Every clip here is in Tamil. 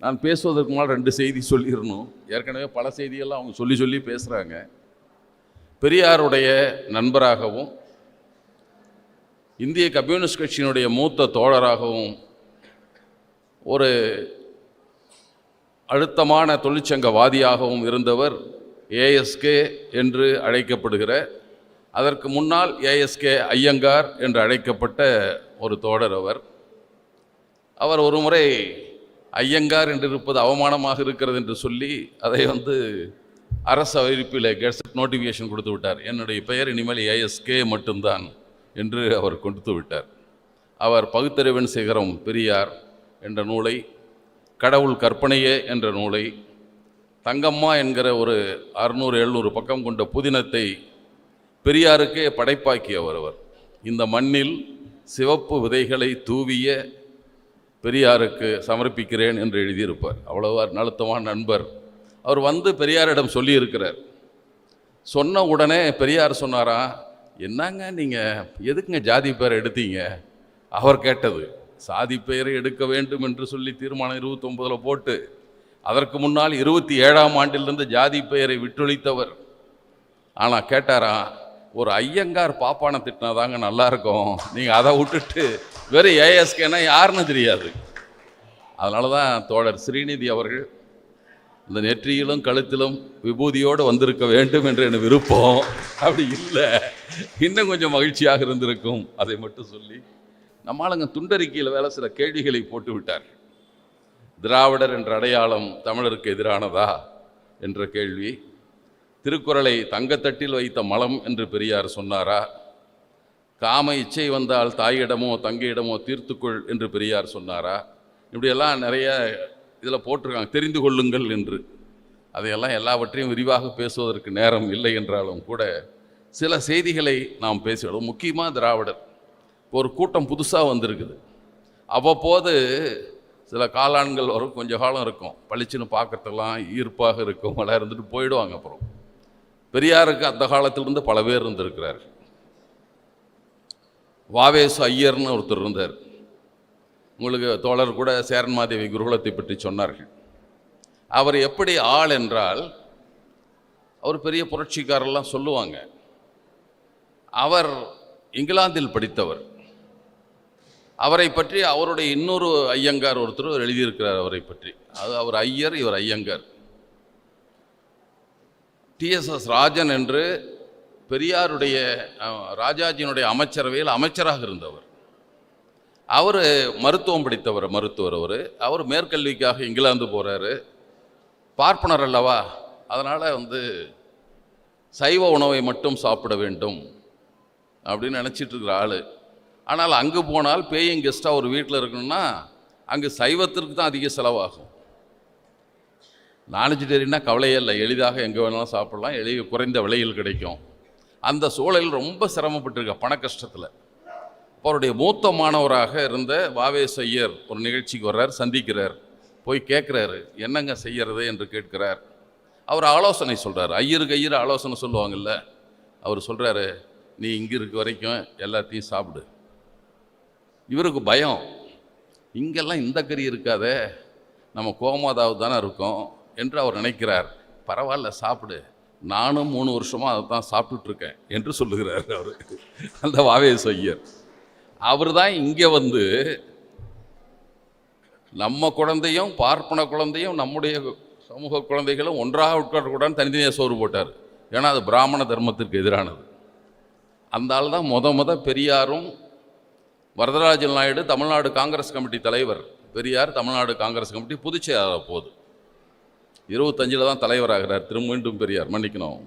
நான் பேசுவதற்கு முன்னால் 2 செய்தி சொல்லிடணும். ஏற்கனவே பல செய்தியெல்லாம் அவங்க சொல்லி பேசுகிறாங்க. பெரியாருடைய நண்பராகவும் இந்திய கம்யூனிஸ்ட் கட்சியினுடைய மூத்த தோழராகவும் ஒரு அழுத்தமான தொழிற்சங்கவாதியாகவும் இருந்தவர் ஏஎஸ்கே என்று அழைக்கப்படுகிற, அதற்கு முன்னால் ஏஎஸ்கே ஐயங்கார் என்று அழைக்கப்பட்ட ஒரு தோழர் அவர் ஒரு முறை ஐயங்கார் என்று இருப்பது அவமானமாக இருக்கிறது என்று சொல்லி அதை அரசு அறிவிப்பில் கெசட் நோட்டிஃபிகேஷன் கொடுத்து விட்டார். என்னுடைய பெயர் இனிமேல் ஏஎஸ்கே மட்டும்தான் என்று அவர் கொடுத்து விட்டார். அவர் பகுத்தறிவின் சிகரம் பெரியார் என்ற நூலை, கடவுள் கற்பனையே என்ற நூலை, தங்கம்மா என்கிற ஒரு 600-700 பக்கம் கொண்ட புதினத்தை பெரியாருக்கே படைப்பாக்கியவர் அவர். இந்த மண்ணில் சிவப்பு விதைகளை தூவிய பெரியாருக்கு சமர்ப்பிக்கிறேன் என்று எழுதியிருப்பார். அவ்வளவு அழுத்தமான நண்பர். அவர் பெரியாரிடம் சொல்லியிருக்கிறார். சொன்ன உடனே பெரியார் சொன்னாரா, என்னங்க நீங்கள் எதுக்குங்க ஜாதி பெயரை எடுத்தீங்க? அவர் கேட்டது, சாதி பெயரை எடுக்க வேண்டும் என்று சொல்லி தீர்மானம் 29 போட்டு அதற்கு முன்னால் 27ஆம் ஆண்டிலிருந்து ஜாதி பெயரை விட்டொழித்தவர். ஆனால் கேட்டாரா, ஒரு ஐயங்கார் பாப்பானை திட்டினாதாங்க நல்லாயிருக்கும், நீங்கள் அதை விட்டுட்டு வெறும் ஏஎஸ்கேனா யாருன்னு தெரியாது. அதனால தான் தோழர் ஸ்ரீநிதி அவர்கள் இந்த நெற்றியிலும் கழுத்திலும் விபூதியோடு வந்திருக்க வேண்டும் என்று எனக்கு விருப்பம். அப்படி இல்லை, இன்னும் கொஞ்சம் மகிழ்ச்சியாக இருந்திருக்கும். அதை மட்டும் சொல்லி நம்மளுங்க துண்டறிக்கையில் வேலை சில கேள்விகளை போட்டு விட்டார். திராவிடர் என்ற அடையாளம் தமிழருக்கு எதிரானதா என்ற கேள்வி. திருக்குறளை தங்கத்தட்டில் வைத்த மலம் என்று பெரியார் சொன்னாரா? காம இச்சை வந்தால் தாயிடமோ தங்கையிடமோ தீர்த்துக்கொள் என்று பெரியார் சொன்னாரா? இப்படியெல்லாம் நிறைய இதில் போட்டிருக்காங்க, தெரிந்து கொள்ளுங்கள் என்று. அதையெல்லாம் எல்லாவற்றையும் விரிவாக பேசுவதற்கு நேரம் இல்லை என்றாலும் கூட சில செய்திகளை நாம் பேசிவிடும். முக்கியமாக திராவிடர் ஒரு கூட்டம் புதுசாக வந்திருக்குது. அவ்வப்போது சில காலான்கள் வரும், கொஞ்சம் காலம் இருக்கும், பளிச்சுன்னு பார்க்கறதெல்லாம் ஈர்ப்பாக இருக்கும், எல்லாம் இருந்துட்டு போயிடுவாங்க. அப்புறம் பெரியாருக்கு அந்த காலத்திலிருந்து பல பேர் இருந்திருக்கிறார். வாவேசு ஐயர்னு ஒருத்தர் இருந்தார். உங்களுக்கு தோழர் கூட சேரன்மாதேவி குருகுலத்தை பற்றி சொன்னார்கள். அவர் எப்படி ஆள் என்றால், அவர் பெரிய புரட்சிக்காரெல்லாம் சொல்லுவாங்க. அவர் இங்கிலாந்தில் படித்தவர். அவரை பற்றி அவருடைய இன்னொரு ஐயங்கார் ஒருத்தர் எழுதியிருக்கிறார் அவரை பற்றி. அது அவர் ஐயர், இவர் ஐயங்கார். TSS ராஜன் என்று பெரியாருடைய ராஜாஜியினுடைய அமைச்சரவையில் அமைச்சராக இருந்தவர். அவர் மருத்துவம் படித்தவர், மருத்துவர். அவர் மேற்கல்விக்காக இங்கிலாந்து போகிறாரு. பார்ப்பனர் அல்லவா, அதனால் சைவ உணவை மட்டும் சாப்பிட வேண்டும் அப்படின்னு நினச்சிட்டு இருக்கிற ஆள். ஆனால் அங்கே போனால் பேயிங் கெஸ்ட்டாக ஒரு வீட்டில் இருக்கணும்னா அங்கே சைவத்திற்கு தான் அதிக செலவாகும். நான்வெஜிடேரியன்னா கவலையே இல்லை, எளிதாக எங்கே வேணாலும் சாப்பிடலாம், குறைந்த விலையில் கிடைக்கும். அந்த சூழலில் ரொம்ப சிரமப்பட்டிருக்க பண கஷ்டத்தில். அவருடைய மூத்த மாணவராக இருந்த வாவேசு ஐயர் ஒரு நிகழ்ச்சிக்கு வர்றார், சந்திக்கிறார். போய் கேட்குறாரு, என்னங்க செய்கிறது என்று கேட்கிறார். அவர் ஆலோசனை சொல்கிறார். ஐயருக்கு ஆலோசனை சொல்லுவாங்கள்ல, அவர் சொல்கிறாரு, நீ இங்கே இருக்க வரைக்கும் எல்லாத்தையும் சாப்பிடு. இவருக்கு பயம், இங்கெல்லாம் இந்த கறி இருக்காதே, நம்ம கோமாதாவது தானே இருக்கோம் என்று அவர் நினைக்கிறார். பரவாயில்ல சாப்பிடு, நானும் 3 வருஷமாக அதை தான் சாப்பிட்டுட்ருக்கேன் என்று சொல்லுகிறார் அவர், அந்த வாவேசு ஐயர். அவர் தான் இங்கே நம்ம குழந்தையும் பார்ப்பன குழந்தையும் நம்முடைய சமூக குழந்தைகளும் ஒன்றாக உட்காரக்கூடாதுன்னு தனித்தனியாக சோறு போட்டார். ஏன்னா அது பிராமண தர்மத்திற்கு எதிரானது. அந்த ஆள் தான் முத பெரியாரும் வரதராஜன் நாயுடு தமிழ்நாடு காங்கிரஸ் கமிட்டி தலைவர். பெரியார் தமிழ்நாடு காங்கிரஸ் கமிட்டி பொதுச்செயலாளர் போது 25 தான் தலைவராகிறார். மீண்டும் பெரியார் மன்னிக்கணும்,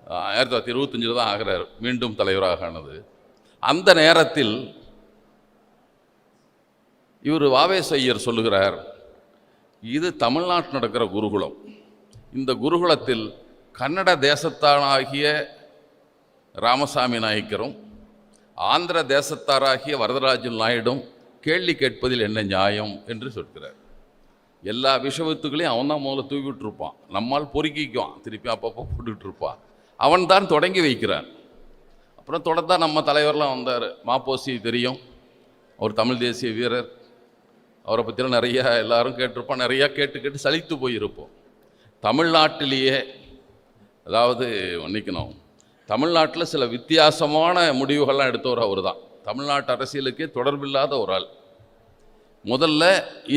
1925 தான் ஆகிறார், மீண்டும் தலைவராக ஆனது. அந்த நேரத்தில் இவர் வாவேசு ஐயர் சொல்லுகிறார், இது தமிழ்நாட்டில் நடக்கிற குருகுலம். இந்த குருகுலத்தில் கன்னட தேசத்தானாகிய ராமசாமி நாயக்கரும் ஆந்திர தேசத்தாராகிய வரதராஜன் நாயுடும் கேள்வி கேட்பதில் என்ன நியாயம் என்று சொல்கிறார். எல்லா விஷயத்துக்களையும் அவன் தான் முதல்ல தூக்கி விட்டுருப்பான், நம்மால் பொறுக்கிக்குவான், திருப்பி அப்பப்போ போட்டுக்கிட்டு இருப்பான். அவன் தான் தொடங்கி வைக்கிறான். அப்புறம் தொடர்ந்தா நம்ம தலைவர்லாம் வந்தார். மாப்போசி தெரியும், அவர் தமிழ் தேசிய வீரர். அவரை பற்றிலாம் நிறையா எல்லாரும் கேட்டிருப்போம், நிறையா கேட்டு கேட்டு சலித்து போயிருப்போம். தமிழ்நாட்டிலேயே, அதாவது மன்னிக்கணும், தமிழ்நாட்டில் சில வித்தியாசமான முடிவுகள்லாம் எடுத்தவர் அவர் தான். தமிழ்நாட்டு அரசியலுக்கே தொடர்பில்லாத ஒரு ஆள். முதல்ல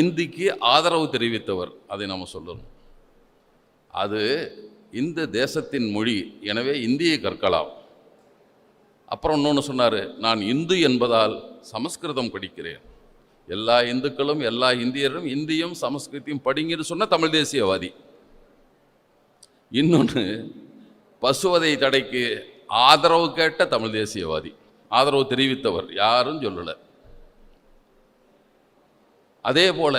இந்திக்கு ஆதரவு தெரிவித்தவர், அதை நம்ம சொல்லணும். அது இந்த தேசத்தின் மொழி, எனவே இந்தியை கற்கலாம். அப்புறம் இன்னொன்று சொன்னார், நான் இந்து என்பதால் சமஸ்கிருதம் படிக்கிறேன், எல்லா இந்துக்களும் எல்லா இந்தியரும் இந்தியும் சமஸ்கிருதியும் படிங்கன்னு சொன்ன தமிழ் தேசியவாதி. இன்னொன்று, பசுவதை தடைக்கு ஆதரவு கேட்ட தமிழ் தேசியவாதி, ஆதரவு தெரிவித்தவர், யாரும் சொல்லலை. அதே போல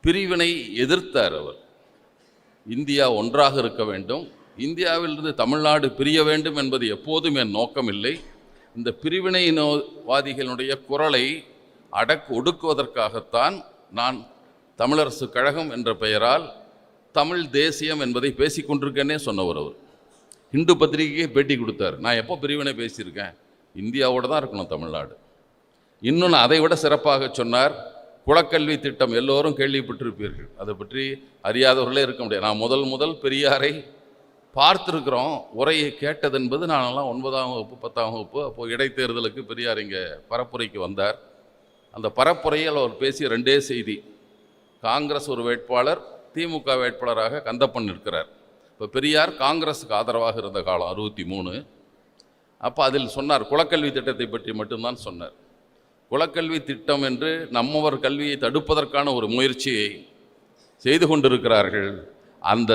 பிரிவினை எதிர்த்தார் அவர். இந்தியா ஒன்றாக இருக்க வேண்டும், இந்தியாவிலிருந்து தமிழ்நாடு பிரிய வேண்டும் என்பது எப்போதும் என் நோக்கம் இல்லை. இந்த பிரிவினைவாதிகளுடைய குரலை ஒடுக்குவதற்காகத்தான் நான் தமிழரசு கழகம் என்ற பெயரால் தமிழ் தேசியம் என்பதை பேசிக்கொண்டிருக்கேன்னே சொன்னவர் அவர். ஹிந்து பத்திரிகைக்கே பேட்டி கொடுத்தார். நான் எப்போ பிரிவினை பேசியிருக்கேன், இந்தியாவோடு தான் இருக்கணும் தமிழ்நாடு. இன்னொன்று அதை விட சிறப்பாக சொன்னார், குலக்கல்வி திட்டம் எல்லோரும் கேள்விப்பட்டிருப்பீர்கள், அதை பற்றி அறியாதவர்களே இருக்க முடியாது. நான் முதல் பெரியாரை பார்த்துருக்குறோம், உரையை கேட்டது என்பது நானெல்லாம் 9ஆம் வகுப்பு 10ஆம் வகுப்பு. அப்போது இடைத்தேர்தலுக்கு பெரியார் இங்கே பரப்புரைக்கு வந்தார். அந்த பரப்புரையில் அவர் பேசிய 2 செய்தி. காங்கிரஸ் ஒரு வேட்பாளர், திமுக வேட்பாளராக கந்தப்பன் இருக்கிறார். இப்போ பெரியார் காங்கிரஸுக்கு ஆதரவாக இருந்த காலம் 63. அப்போ அதில் சொன்னார், குலக்கல்வி திட்டத்தை பற்றி மட்டும்தான் சொன்னார். குலக்கல்வி திட்டம் என்று நம்மவர் கல்வியை தடுப்பதற்கான ஒரு முயற்சியை செய்து கொண்டிருக்கிறார்கள். அந்த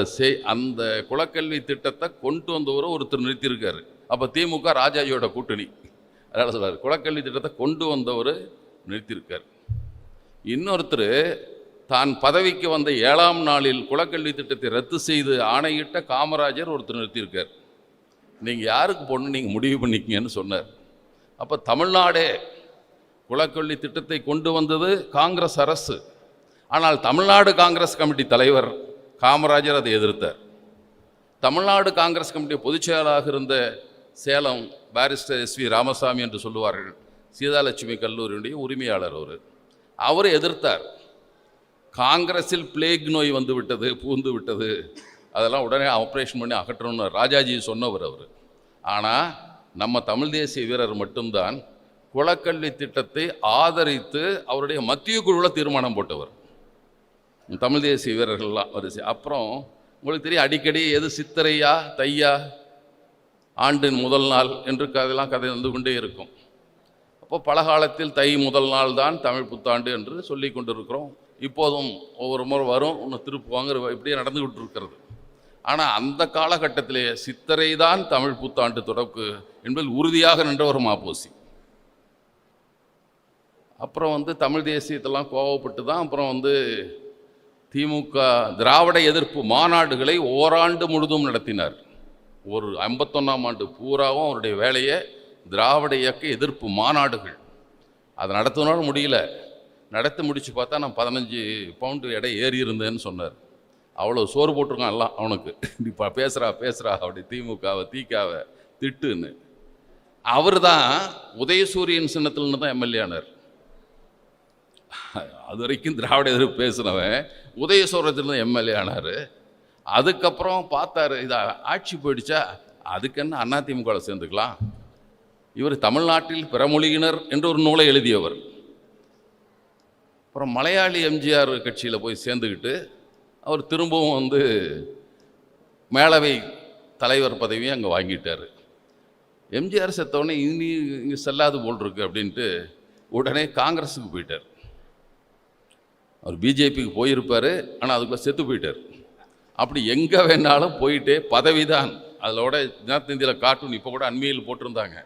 குலக்கல்வி திட்டத்தை கொண்டு வந்தவரை ஒருத்தர் நிறுத்தியிருக்காரு. அப்போ திமுக ராஜாஜியோட கூட்டணி. அதனால் சொல்கிறார், குலக்கல்வி திட்டத்தை கொண்டு வந்தவர் நிறுத்தியிருக்கார். இன்னொருத்தர் தான் பதவிக்கு வந்த 7ஆம் நாளில் குலக்கல்வி திட்டத்தை ரத்து செய்து ஆணையிட்ட காமராஜர் ஒருத்தர் நிறுத்தியிருக்கார். நீங்கள் யாருக்கு போடணும் நீங்கள் முடிவு பண்ணிக்கிங்கன்னு சொன்னார். அப்போ தமிழ்நாடே குலக்கல்வி திட்டத்தை கொண்டு வந்தது காங்கிரஸ் அரசு. ஆனால் தமிழ்நாடு காங்கிரஸ் கமிட்டி தலைவர் காமராஜர் அதை எதிர்த்தார். தமிழ்நாடு காங்கிரஸ் கமிட்டி பொதுச் செயலாளராக இருந்த சேலம் பாரிஸ்டர் SV ராமசாமி என்று சொல்லுவார்கள், சீதாலட்சுமி கல்லூரியுடைய உரிமையாளர் அவர் எதிர்த்தார். காங்கிரஸில் பிளேக் நோய் வந்து விட்டது, பூந்து விட்டது, அதெல்லாம் உடனே ஆப்ரேஷன் பண்ணி அகற்றணும்னு ராஜாஜி சொன்னவர் அவர். ஆனால் நம்ம தமிழ் தேசிய வீரர் மட்டும்தான் குலக்கல்வி திட்டத்தை ஆதரித்து அவருடைய மத்திய குழுவில் தீர்மானம் போட்டவர். தமிழ் தேசிய வீரர்கள்லாம் வரிசை. அப்புறம் உங்களுக்கு தெரியும், அடிக்கடி எது சித்திரையா தையா ஆண்டின் முதல் நாள் என்று அதெல்லாம் கதை வந்து கொண்டே இருக்கும். அப்போ பலகாலத்தில் தை முதல் நாள் தான் தமிழ் புத்தாண்டு என்று சொல்லி கொண்டிருக்கிறோம். இப்போதும் ஒவ்வொரு முறை வரும், ஒன்று திருப்புவாங்க, இப்படியே நடந்துக்கிட்டு இருக்கிறது. ஆனால் அந்த காலகட்டத்திலே சித்திரை தான் தமிழ் புத்தாண்டு தொடக்கு என்பதில் உறுதியாக நின்றவர் மாப்போசி. அப்புறம் தமிழ் தேசியத்தெல்லாம் கோவப்பட்டு தான் அப்புறம் திமுக திராவிட எதிர்ப்பு மாநாடுகளை ஓராண்டு முழுதும் நடத்தினார். ஒரு 51ஆம் ஆண்டு பூராவும் அவருடைய வேலையை திராவிட இயக்க எதிர்ப்பு மாநாடுகள். அதை நடத்தினாலும் முடியல. நடத்தி முடித்து பார்த்தா நான் 15 பவுண்டு எடை ஏறி இருந்தேன்னு சொன்னார். அவ்வளோ சோறு போட்டிருக்கான் எல்லாம் அவனுக்கு. இப்போ பேசுகிறா அப்படி திமுகவை தீக்காவை திட்டுன்னு. அவர் தான் உதயசூரியன் சின்னத்தில்னு தான் எம்எல்ஏ ஆனார். அது வரைக்கும் திராவிட எதிர்ப்பு பேசினவன் உதயசூரியத்தில் எம்எல்ஏ ஆனார். அதுக்கப்புறம் பார்த்தாரு, இது ஆட்சி போயிடுச்சா, அதுக்கு என்ன அதிமுகவில் சேர்ந்துக்கலாம். இவர் தமிழ்நாட்டில் பிறமொழியினர் என்று ஒரு நூலை எழுதியவர். அப்புறம் மலையாளி எம்ஜிஆர் கட்சியில் போய் சேர்ந்துக்கிட்டு அவர் திரும்பவும் மேலவை தலைவர் பதவியும் அங்கே வாங்கிட்டார். எம்ஜிஆர் செத்தவுடனே இங்கே செல்லாது போல் இருக்கு அப்படின்ட்டு உடனே காங்கிரஸுக்கு போயிட்டார். அவர் பிஜேபிக்கு போயிருப்பார், ஆனால் அதுக்குள்ளே செத்து போயிட்டார். அப்படி எங்கே வேணாலும் போயிட்டே பதவி தான். அதோட தினத்தந்தியில் கார்ட்டூன் இப்போ கூட அண்மையில் போட்டிருந்தாங்க.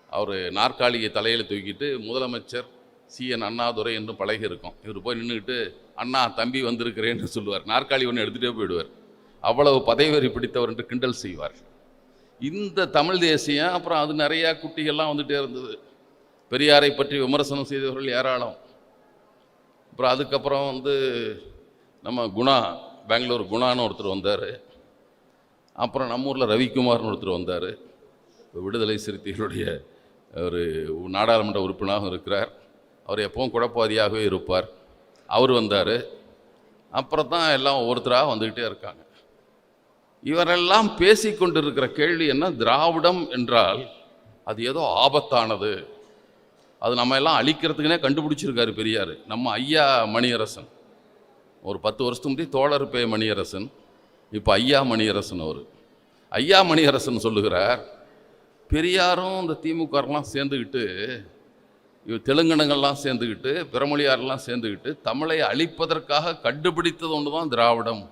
அவர் நாற்காலியை தலையில் தூக்கிட்டு முதலமைச்சர் CN அண்ணாதுரை என்று பழகி இருக்கும். இவர் போய் நின்றுக்கிட்டு அண்ணா தம்பி வந்திருக்கிறேன்னு சொல்லுவார். நாற்காலி ஒன்று எடுத்துகிட்டே போயிடுவார். அவ்வளவு பதவி பிடித்தவர் என்று கிண்டல் செய்வார். இந்த தமிழ் தேசியம் அப்புறம் அது நிறையா குட்டிகள்லாம் வந்துகிட்டே இருந்தது. பெரியாரை பற்றி விமர்சனம் செய்தவர்கள் ஏராளம். அப்புறம் அதுக்கப்புறம் நம்ம குணா, பெங்களூர் குணான்னு ஒருத்தர் வந்தார். அப்புறம் நம்ம ஊரில் ரவிக்குமார்னு ஒருத்தர் வந்தார். இப்போ விடுதலை சிறுத்தைகளுடைய ஒரு நாடாளுமன்ற உறுப்பினராகவும் இருக்கிறார். அவர் எப்பவும் குழப்பவாதியாகவே இருப்பார். அவர் வந்தார். அப்புறம் தான் எல்லாம் ஒவ்வொருத்தராக வந்துக்கிட்டே இருக்காங்க. இவரெல்லாம் பேசி கொண்டிருக்கிற கேள்வி என்ன, திராவிடம் என்றால் அது ஏதோ ஆபத்தானது, அது நம்ம எல்லாம் அழிக்கிறதுக்குனே கண்டுபிடிச்சிருக்காரு பெரியார். நம்ம ஐயா மணியரசன் ஒரு 10 வருஷத்துக்கு முன்னாடி தோழர் பே மணியரசன், இப்போ ஐயா மணியரசன். அவர் ஐயா மணியரசன் சொல்லுகிறார், பெரியாரும் இந்த திமுகலாம் சேர்ந்துக்கிட்டு, தெலுங்கனங்கள்லாம் சேர்ந்துக்கிட்டு, பிறமொழியாரெல்லாம் சேர்ந்துக்கிட்டு தமிழை அழிப்பதற்காக கண்டுபிடித்தது ஒன்று தான் திராவிடம்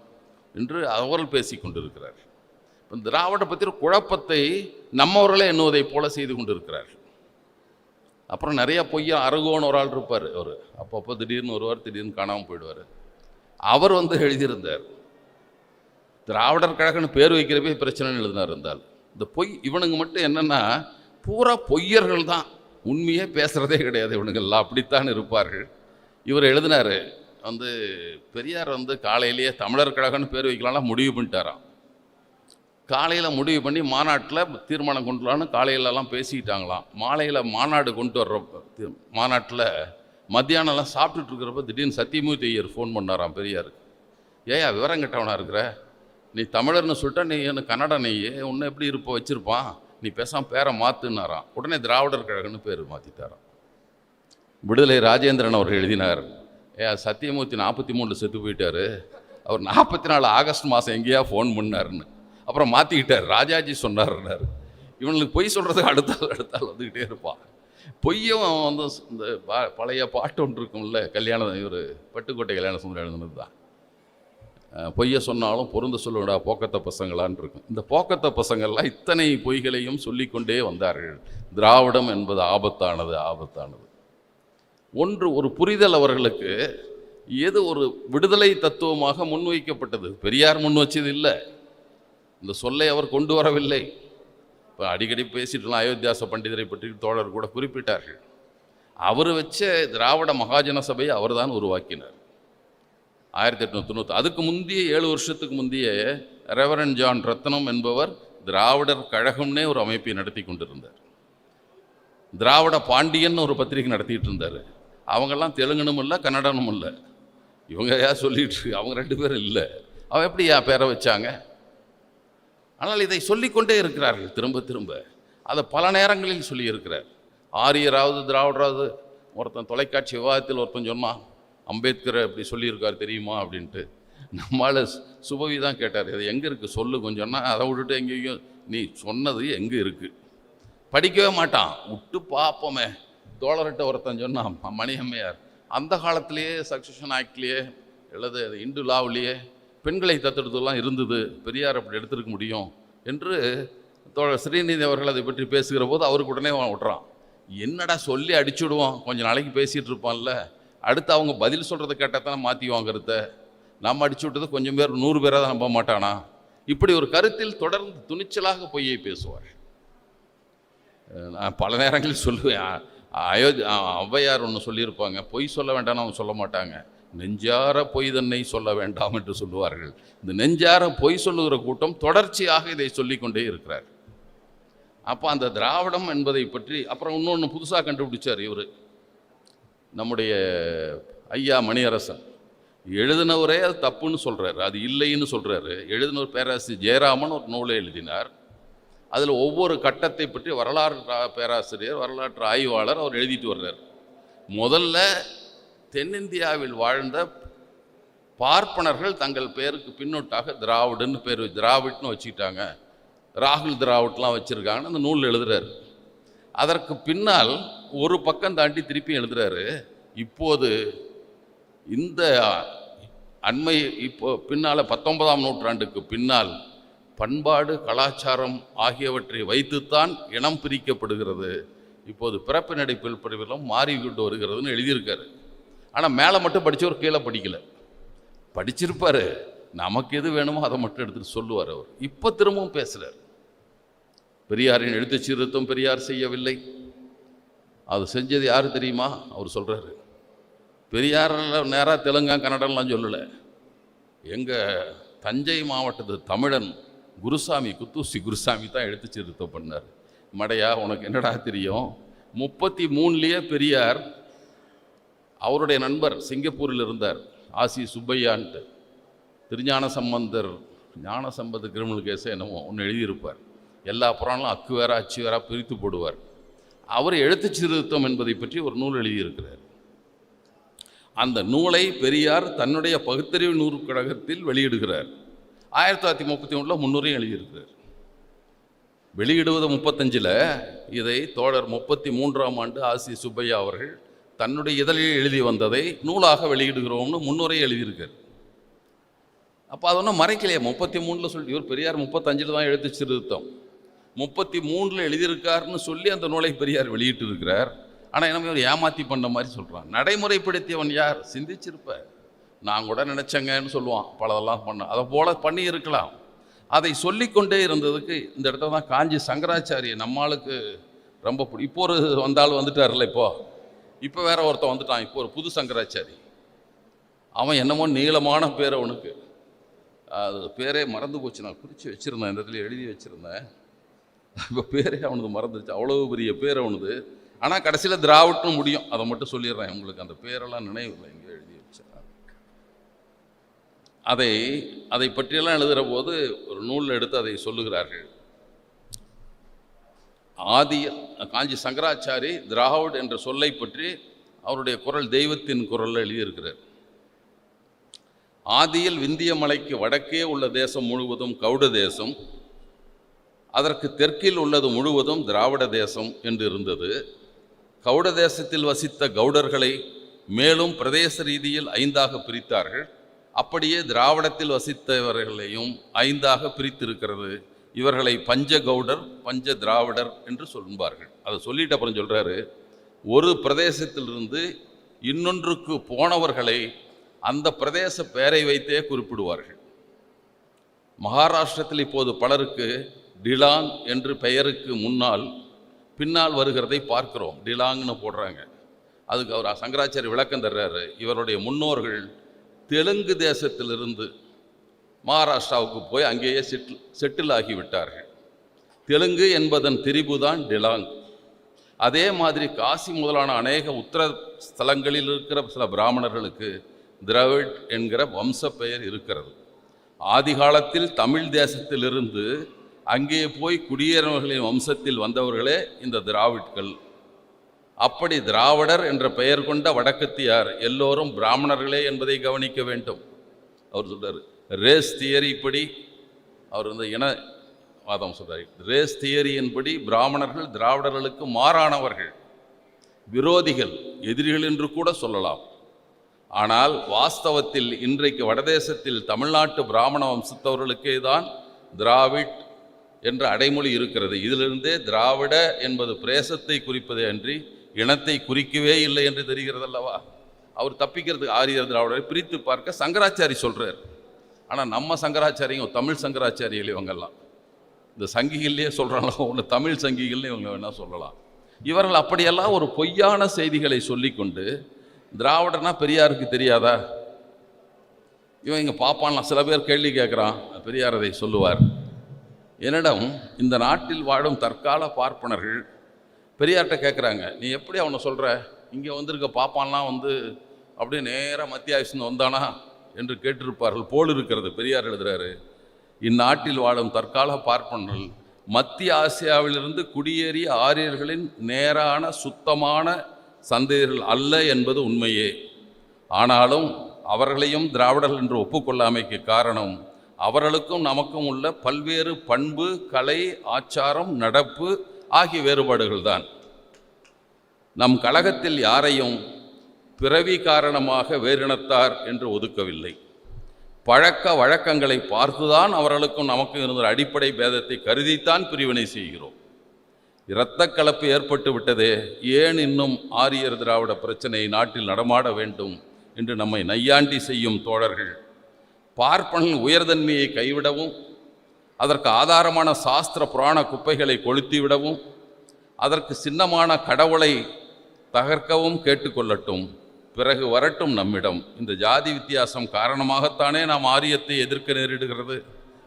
என்று அவர்கள் பேசி கொண்டிருக்கிறார். இப்போ திராவிட பற்றி குழப்பத்தை நம்மவர்களே எண்ணுவதை போல செய்து கொண்டிருக்கிறார். அப்புறம் நிறைய பொய்யா அரகோன்னு ஒரு ஆள் இருப்பார். அவர் அப்பப்போ திடீர்னு வருவார், திடீர்னு காணாமல் போயிடுவார். அவர் எழுதியிருந்தார், திராவிடர் கழகம்னு பேர் வைக்கிறப்பே பிரச்சனைன்னு எழுதினார். இருந்தால் இந்த பொய் இவனுங்க மட்டும் என்னென்னா பூரா பொய்யர்கள் தான், உண்மையே பேசுகிறதே கிடையாது இவனுங்கள்லாம், அப்படித்தான் இருப்பார்கள். இவர் எழுதினார், பெரியார் காலையிலேயே தமிழர் கழகம்னு பேர் வைக்கலாம்னா முடிவு பண்ணிட்டாராம். காலையில் முடிவு பண்ணி மாநாட்டில் தீர்மானம் கொண்டு வரலான்னு காலையிலலாம் பேசிக்கிட்டாங்களாம். மாலையில் மாநாடு கொண்டு வர்ற மாநாட்டில் மத்தியானம்லாம் சாப்பிட்டுட்டு இருக்கிறப்ப திடீர்னு சத்தியமூர்த்தி ஐயர் ஃபோன் பண்ணாராம் பெரியாருக்கு. ஏயா விவரம் கெட்டவனாக இருக்கிற, நீ தமிழர்னு சொல்லிட்டா நீ என்ன கன்னட, நீ ஒன்று எப்படி வச்சுருப்பான், நீ பேசாமல் பேரை மாற்றுனாராம். உடனே திராவிடர் கழகம்னு பேர் மாற்றிட்டாராம். விடுதலை ராஜேந்திரன் அவர் எழுதினார், சத்தியமூர்த்தி 43 செத்து போயிட்டார், அவர் 44 ஆகஸ்ட் மாதம் எங்கேயா ஃபோன் பண்ணாருன்னு, அப்புறம் மாற்றிக்கிட்டார், ராஜாஜி சொன்னார்னார். இவனுக்கு பொய் சொல்கிறதுக்கு அடுத்தால் வந்துக்கிட்டே இருப்பான். பொய்யும் இந்த பழைய பாட்டு ஒன்று இருக்கும்ல, கல்யாணம், இவர் பட்டுக்கோட்டை கல்யாண சுந்தரம் எழுதுனது தான், பொய்யை சொன்னாலும் பொருந்த சொல்லுடா போக்கத்த பசங்களான் இருக்கும். இந்த போக்கத்த பசங்கள்லாம் இத்தனை பொய்களையும் சொல்லிக்கொண்டே வந்தார்கள். திராவிடம் என்பது ஆபத்தானது. ஒரு புரிதல் அவர்களுக்கு எது ஒரு விடுதலை தத்துவமாக முன்வைக்கப்பட்டது. பெரியார் முன் வச்சது இல்லை, இந்த சொல்லை அவர் கொண்டு வரவில்லை. இப்போ அடிக்கடி பேசிட்டுலாம் அயோத்தியாச பண்டிதரை பற்றி தோழர் கூட குறிப்பிட்டார்கள். அவர் வச்ச திராவிட மகாஜன சபையை அவர் தான் உருவாக்கினார் 1890. அதுக்கு முந்தைய 7 வருஷத்துக்கு முந்தைய ரெவரண்ட் ஜான் ரத்னம் என்பவர் திராவிடர் கழகம்னே ஒரு அமைப்பை நடத்தி கொண்டிருந்தார். திராவிட பாண்டியன் ஒரு பத்திரிகை நடத்திட்டு இருந்தார். அவங்கெல்லாம் தெலுங்கனும் இல்லை கன்னடனும் இல்லை, இவங்க சொல்லிட்டு அவங்க 2 பேரும் இல்லை. அவன் எப்படி பேரை வச்சாங்க? ஆனால் இதை சொல்லிக்கொண்டே இருக்கிறார்கள் திரும்ப. அதை பல நேரங்களில் சொல்லியிருக்கிறார். ஆரியராவது திராவிடராவது. ஒருத்தன் தொலைக்காட்சி விவாதத்தில் ஒருத்தன் சொன்னான், அம்பேத்கர் அப்படி சொல்லியிருக்கார் தெரியுமா அப்படின்ட்டு. நம்மளால் சுபவி தான் கேட்டார், அது எங்கே இருக்குது சொல்லு கொஞ்சம்னா. அதை விட்டுட்டு எங்கேயும் நீ சொன்னது எங்கே இருக்குது படிக்கவே மாட்டான், விட்டு பார்ப்போமே. தோழர்கிட்ட ஒருத்தன் சொன்னான், மணியம்மையார் அந்த காலத்திலேயே சக்சஷன் ஆக்ட்லேயே அல்லது இந்து லாவிலேயே பெண்களை தத்தெடுத்துலாம் இருந்தது, பெரியார் அப்படி எடுத்துருக்க முடியும் என்று தோழர் ஸ்ரீநிதி அவர்கள் அதை பற்றி பேசுகிற போது அவருக்கு உடனே விட்றான். என்னடா சொல்லி அடிச்சு விடுவான், கொஞ்சம் நாளைக்கு பேசிகிட்டு இருப்பான்ல, அடுத்து அவங்க பதில் சொல்கிறத கேட்டால் மாற்றி வாங்கிறத, நம்ம அடிச்சு விட்டது கொஞ்சம் பேர் 100 பேராக தான் நம்ப மாட்டானா. இப்படி ஒரு கருத்தில் தொடர்ந்து துணிச்சலாக பொய்யை பேசுவார். நான் பல நேரங்களில் சொல்லுவேன், ஔவையார் ஒன்று சொல்லியிருப்பாங்க, பொய் சொல்ல வேண்டாம்னு அவங்க சொல்ல மாட்டாங்க, நெஞ்சார பொய் தன்னை சொல்ல வேண்டாம் என்று சொல்லுவார்கள். இந்த நெஞ்சார பொய் சொல்லுகிற கூட்டம் தொடர்ச்சியாக இதை சொல்லிக்கொண்டே இருக்கிறார். அப்போ அந்த திராவிடம் என்பதை பற்றி அப்புறம் இன்னொன்று புதுசாக கண்டுபிடிச்சார் இவர், நம்முடைய ஐயா மணியரசன். எழுதினவரே அது தப்புன்னு சொல்கிறார், அது இல்லைன்னு சொல்கிறாரு. எழுதினவர் பேராசிரியர் ஜெயராமன் ஒரு நூலை எழுதினார். அதில் ஒவ்வொரு கட்டத்தை பற்றி வரலாற்று பேராசிரியர், வரலாற்று ஆய்வாளர் அவர் எழுதிட்டு வர்றார். முதல்ல தென்னிந்தியாவில் வாழ்ந்த பார்ப்பனர்கள் தங்கள் பேருக்கு பின்னொட்டாக திராவிடன்னு பேர், திராவிட்னு வச்சுக்கிட்டாங்க, ராகுல் திராவிட்லாம் வச்சுருக்காங்கன்னு அந்த நூல் எழுதுறாரு. அதற்கு பின்னால் ஒரு பக்கம் தாண்டி திருப்பி எழுதுறாரு, இப்போது இந்த இப்போ பின்னால் 19ஆம் நூற்றாண்டுக்கு பின்னால் பண்பாடு கலாச்சாரம் ஆகியவற்றை வைத்துத்தான் இனம் பிரிக்கப்படுகிறது, இப்போது பிறப்பு நடைப்பில் பிரிவிலும் மாறிக்கொண்டு வருகிறதுன்னு எழுதியிருக்காரு. ஆனால் மேலே மட்டும் படித்தவர் கீழே படிக்கலை, படிச்சிருப்பார், நமக்கு எது வேணுமோ அதை மட்டும் எடுத்துகிட்டு சொல்லுவார் அவர். இப்போ திரும்பவும் பேசுகிறார், பெரியாரின் எழுத்து சீர்திருத்தம் பெரியார் செய்யவில்லை, அது செஞ்சது யார் தெரியுமா? அவர் சொல்கிறாரு, பெரியார் நேராக தெலுங்கா கன்னடம்லாம் சொல்லலை, எங்கள் தஞ்சை மாவட்டத்து தமிழன் குருசாமி, குத்தூசி குருசாமி தான் எழுத்து சீர்திருத்தம் பண்ணார். மடையா உனக்கு என்னடா தெரியும், 33லேயே பெரியார் அவருடைய நண்பர் சிங்கப்பூரில் இருந்தார், ஆசி சுப்பையான்ட்டு. திருஞான சம்பந்தர் ஞானசம்பந்த கிரிமினல் கேஸை என்னமோ ஒன்று எழுதியிருப்பார். எல்லா புராணங்களும் அக்கு வேற அச்சு வேற பிரித்து போடுவார். அவர் எழுத்து சீர்திருத்தம் என்பதை பற்றி ஒரு நூல் எழுதியிருக்கிறார். அந்த நூலை பெரியார் தன்னுடைய பகுத்தறிவு நூற்கழகத்தில் வெளியிடுகிறார். 1931 முன்னுரையும் எழுதியிருக்கிறார். வெளியிடுவது 35, இதை தோழர் 33ஆம் ஆண்டு ஆசி சுப்பையா அவர்கள் தன்னுடைய இதழில் எழுதி வந்ததை நூலாக வெளியிடுகிறோம்னு முன்னுரை எழுதியிருக்கார். அப்போ அது ஒன்றும் மறைக்கலையே. 33 சொல்லி இவர் பெரியார் 35 தான் எழுத்து சீர்திருத்தம், 33 எழுதியிருக்காருன்னு சொல்லி அந்த நூலை பெரியார் வெளியிட்டு இருக்கிறார். ஆனால் என்ன இவர் ஏமாற்றி பண்ண மாதிரி சொல்கிறான். நடைமுறைப்படுத்தியவன் யார்? சிந்திச்சிருப்ப. நான் கூட நினச்சேங்கன்னு சொல்லுவான், பலதெல்லாம் பண்ண அதை போல பண்ணி இருக்கலாம். அதை சொல்லிக்கொண்டே இருந்ததுக்கு இந்த இடத்துல தான் காஞ்சி சங்கராச்சாரிய நம்மளுக்கு ரொம்ப பிடிக்கும். இப்போ ஒரு வந்தாலும் வந்துட்டார்ல, இப்போ வேற ஒருத்தன் வந்துட்டான், இப்போ ஒரு புது சங்கராச்சாரி. அவன் என்னமோ நீளமான பேர், அவனுக்கு அது பேரே மறந்து போச்சு. நான் குறித்து வச்சுருந்தேன், இந்த இடத்துல எழுதி வச்சுருந்தேன். இப்போ பேரே அவனுக்கு மறந்துருச்சு, அவ்வளோ பெரிய பேர் அவனுது. ஆனால் கடைசியில் திராவிட்னு முடியும். அதை மட்டும் சொல்லிடுறேன் உங்களுக்கு, அந்த பேரெல்லாம் நினைவில்லை, எங்கே எழுதி வச்சேன். அதை பற்றியெல்லாம் எழுதுகிற போது ஒரு நூலில் எடுத்து அதை சொல்லுகிறார்கள். காஞ்சி சங்கராச்சாரி திராவிட் என்ற சொல்லை பற்றி அவருடைய குரல் தெய்வத்தின் குரலில் எழுதியிருக்கிறார். ஆதியில் விந்திய மலைக்கு வடக்கே உள்ள தேசம் முழுவதும் கவுட தேசம், அதற்கு தெற்கில் உள்ளது முழுவதும் திராவிட தேசம் என்று இருந்தது. கவுட தேசத்தில் வசித்த கவுடர்களை மேலும் பிரதேச ரீதியில் 5ஆக பிரித்தார்கள். அப்படியே திராவிடத்தில் வசித்தவர்களையும் 5ஆக பிரித்திருக்கிறது. இவர்களை பஞ்ச கவுடர் பஞ்ச திராவிடர் என்று சொல்வார்கள். அதை சொல்லிட்டு அப்புறம் சொல்கிறாரு, ஒரு பிரதேசத்திலிருந்து இன்னொன்றுக்கு போனவர்களை அந்த பிரதேச பெயரை வைத்தே குறிப்பிடுவார்கள். மகாராஷ்டிரத்தில் இப்போது பலருக்கு டிலாங் என்று பெயருக்கு பின்னால் வருகிறதை பார்க்கிறோம். டிலாங்னு போடுறாங்க. அதுக்கு அவர் சங்கராச்சாரி விளக்கம் தர்றாரு. இவருடைய முன்னோர்கள் தெலுங்கு தேசத்திலிருந்து மகாராஷ்டிராவுக்கு போய் அங்கேயே செட்டில் ஆகிவிட்டார்கள். தெலுங்கு என்பதன் திரிபு தான் டிலாங். அதே மாதிரி காசி முதலான அநேக உத்தர ஸ்தலங்களில் இருக்கிற சில பிராமணர்களுக்கு திராவிட் என்கிற வம்ச பெயர் இருக்கிறது. ஆதி காலத்தில் தமிழ் தேசத்திலிருந்து அங்கே போய் குடியேறினவர்களின் வம்சத்தில் வந்தவர்களே இந்த திராவிட்கள். அப்படி திராவிடர் என்ற பெயர் கொண்ட வடக்கத்தியார் எல்லோரும் பிராமணர்களே என்பதை கவனிக்க வேண்டும். அவர் சொல்றார், ரேஸ் தியரிப்படி அவர் இனவாதம் சொல்றார். ரேஸ் தியரியின்படி பிராமணர்கள் திராவிடர்களுக்கு மாறானவர்கள், விரோதிகள், எதிரிகள் என்று கூட சொல்லலாம். ஆனால் வாஸ்தவத்தில் இன்றைக்கு வடதேசத்தில் தமிழ்நாட்டு பிராமண வம்சத்தவர்களுக்கே தான் திராவிட் என்ற அடைமொழி இருக்கிறது. இதிலிருந்தே திராவிட என்பது பிரேசத்தை குறிப்பதே அன்றி இனத்தை குறிக்கவே இல்லை என்று தெரிகிறது அல்லவா. அவர் தப்பிக்கிறதுக்கு ஆரியர் திராவிடரை பிரித்து பார்க்க சங்கராச்சாரி சொல்கிறார். ஆனால் நம்ம சங்கராச்சாரியும் தமிழ் சங்கராச்சாரிகள் இவங்கெல்லாம் இந்த சங்கிகள்லேயே சொல்கிறாங்களோ, ஒன்று தமிழ் சங்கிகள்னு இவங்க வேணால் சொல்லலாம். இவர்கள் அப்படியெல்லாம் ஒரு பொய்யான செய்திகளை சொல்லிக்கொண்டு திராவிடர்னா பெரியாருக்கு தெரியாதா, இவன் இங்கே பாப்பான்லாம் சில பேர் கேள்வி கேட்குறான். பெரியார் அதை சொல்லுவார். என்னிடம் இந்த நாட்டில் வாழும் தற்கால பார்ப்பனர்கள் பெரியார்கிட்ட கேட்குறாங்க, நீ எப்படி அவனை சொல்கிற, இங்கே வந்திருக்க பாப்பான்லாம் அப்படியே நேராக மத்திய ஆயுஷ்னு வந்தானா என்று கேட்டிருப்பார்கள் போல் இருக்கிறது. பெரியார் எழுதுகிறாரு, இந்நாட்டில் வாழும் தற்கால பார்ப்பனர்கள் மத்திய ஆசியாவிலிருந்து குடியேறிய ஆரியர்களின் நேரான சுத்தமான சந்தேகர்கள் அல்ல என்பது உண்மையே. ஆனாலும் அவர்களையும் திராவிடர்கள் என்று ஒப்புக்கொள்ளாமைக்கு காரணம் அவர்களுக்கும் நமக்கும் உள்ள பல்வேறு பண்பு, கலை, ஆச்சாரம், நடப்பு ஆகிய வேறுபாடுகள் தான். நம் கழகத்தில் யாரையும் பிறவி காரணமாக வேறினத்தார் என்று ஒதுக்கவில்லை. பழக்க வழக்கங்களை பார்த்துதான் அவர்களுக்கும் நமக்கும் இருந்த அடிப்படை பேதத்தை கருதித்தான் பிரிவினை செய்கிறோம். இரத்த கலப்பு ஏற்பட்டு விட்டதே, ஏன் இன்னும் ஆரியர் திராவிட பிரச்சனை நாட்டில் நடமாட வேண்டும் என்று நம்மை நையாண்டி செய்யும் தோழர்கள் பார்ப்பனின் உயர்தன்மையை கைவிடவும், அதற்கு ஆதாரமான சாஸ்திர புராண குப்பைகளை கொளுத்திவிடவும், அதற்கு சின்னமான கடவுளை தகர்க்கவும் கேட்டுக்கொள்ளட்டும். பிறகு வரட்டும் நம்மிடம். இந்த ஜாதி வித்தியாசம் காரணமாகத்தானே நாம் ஆரியத்தை எதிர்க்க நேரிடுகிறது.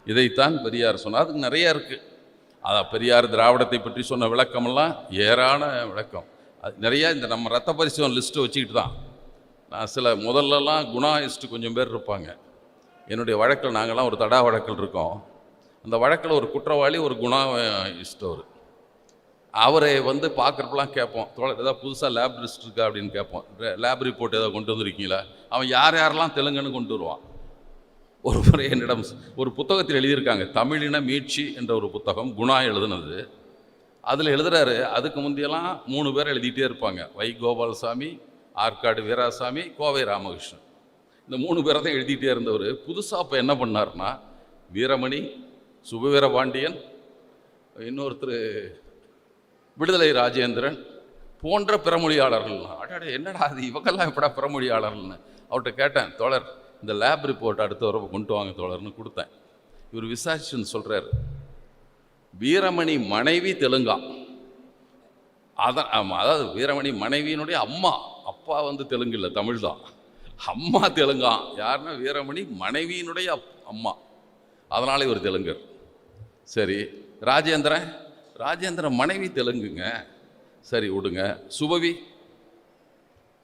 இதைத்தான் பெரியார் சொன்னார். அதுக்கு நிறைய இருக்குது. அதான் பெரியார் திராவிடத்தை பற்றி சொன்ன விளக்கமெல்லாம் ஏராள விளக்கம். அது நிறையா இந்த நம்ம ரத்த பரிசோதனை லிஸ்ட்டு வச்சுக்கிட்டு தான் நான் முதல்லலாம் குணாயிஸ்ட்டு கொஞ்சம் பேர் இருப்பாங்க. என்னுடைய வழக்கில் நாங்கள்லாம் ஒரு தடா வழக்கில் இருக்கோம். அந்த வழக்கில் ஒரு குற்றவாளி ஒரு குணாயிஸ்ட் அவரை பார்க்குறப்பெல்லாம் கேட்போம், தோழர் ஏதாவது புதுசாக லேப் லிஸ்ட் இருக்கா அப்படின்னு கேட்போம். லேப் ரிப்போர்ட் ஏதாவது கொண்டு வந்திருக்கீங்களா? அவன் யாரெல்லாம் தெலுங்குன்னு கொண்டு வருவான். ஒரு முறை என்னிடம் ஒரு புத்தகத்தில் எழுதியிருக்காங்க, தமிழின மீட்சி என்ற ஒரு புத்தகம், குணா எழுதுனது. அதில் எழுதுறாரு, அதுக்கு முந்தையெல்லாம் 3 பேர் எழுதிட்டே இருப்பாங்க, வை கோபாலசாமி, ஆற்காடு வீராசாமி, கோவை ராமகிருஷ்ணன். இந்த 3 பேரை தான் எழுதிட்டே இருந்தவர். புதுசாக இப்போ என்ன பண்ணார்னா, வீரமணி, சுபவீரபாண்டியன், இன்னொருத்தர் விடுதலை ராஜேந்திரன் போன்ற பிறமொழியாளர்கள். அடாடே என்னடா அது, இவங்கெல்லாம் எப்படா பிறமொழியாளர்கள்னு அவர்கிட்ட கேட்டேன். தோழர் இந்த லேப் ரிப்போர்ட் அடுத்த வர கொண்டு வாங்க தோழர்னு கொடுத்தேன். இவர் விசாரிச்சுன்னு சொல்கிறார், வீரமணி மனைவி தெலுங்கா. அதாவது வீரமணி மனைவியினுடைய அம்மா, அப்பா தெலுங்கு இல்லை, தமிழ் தான். அம்மா தெலுங்கா. யாருன்னா வீரமணி மனைவியினுடைய அம்மா, அதனால இவர் தெலுங்கர். சரி, ராஜேந்திரன் மனைவி தெலுங்குங்க, சரி விடுங்க.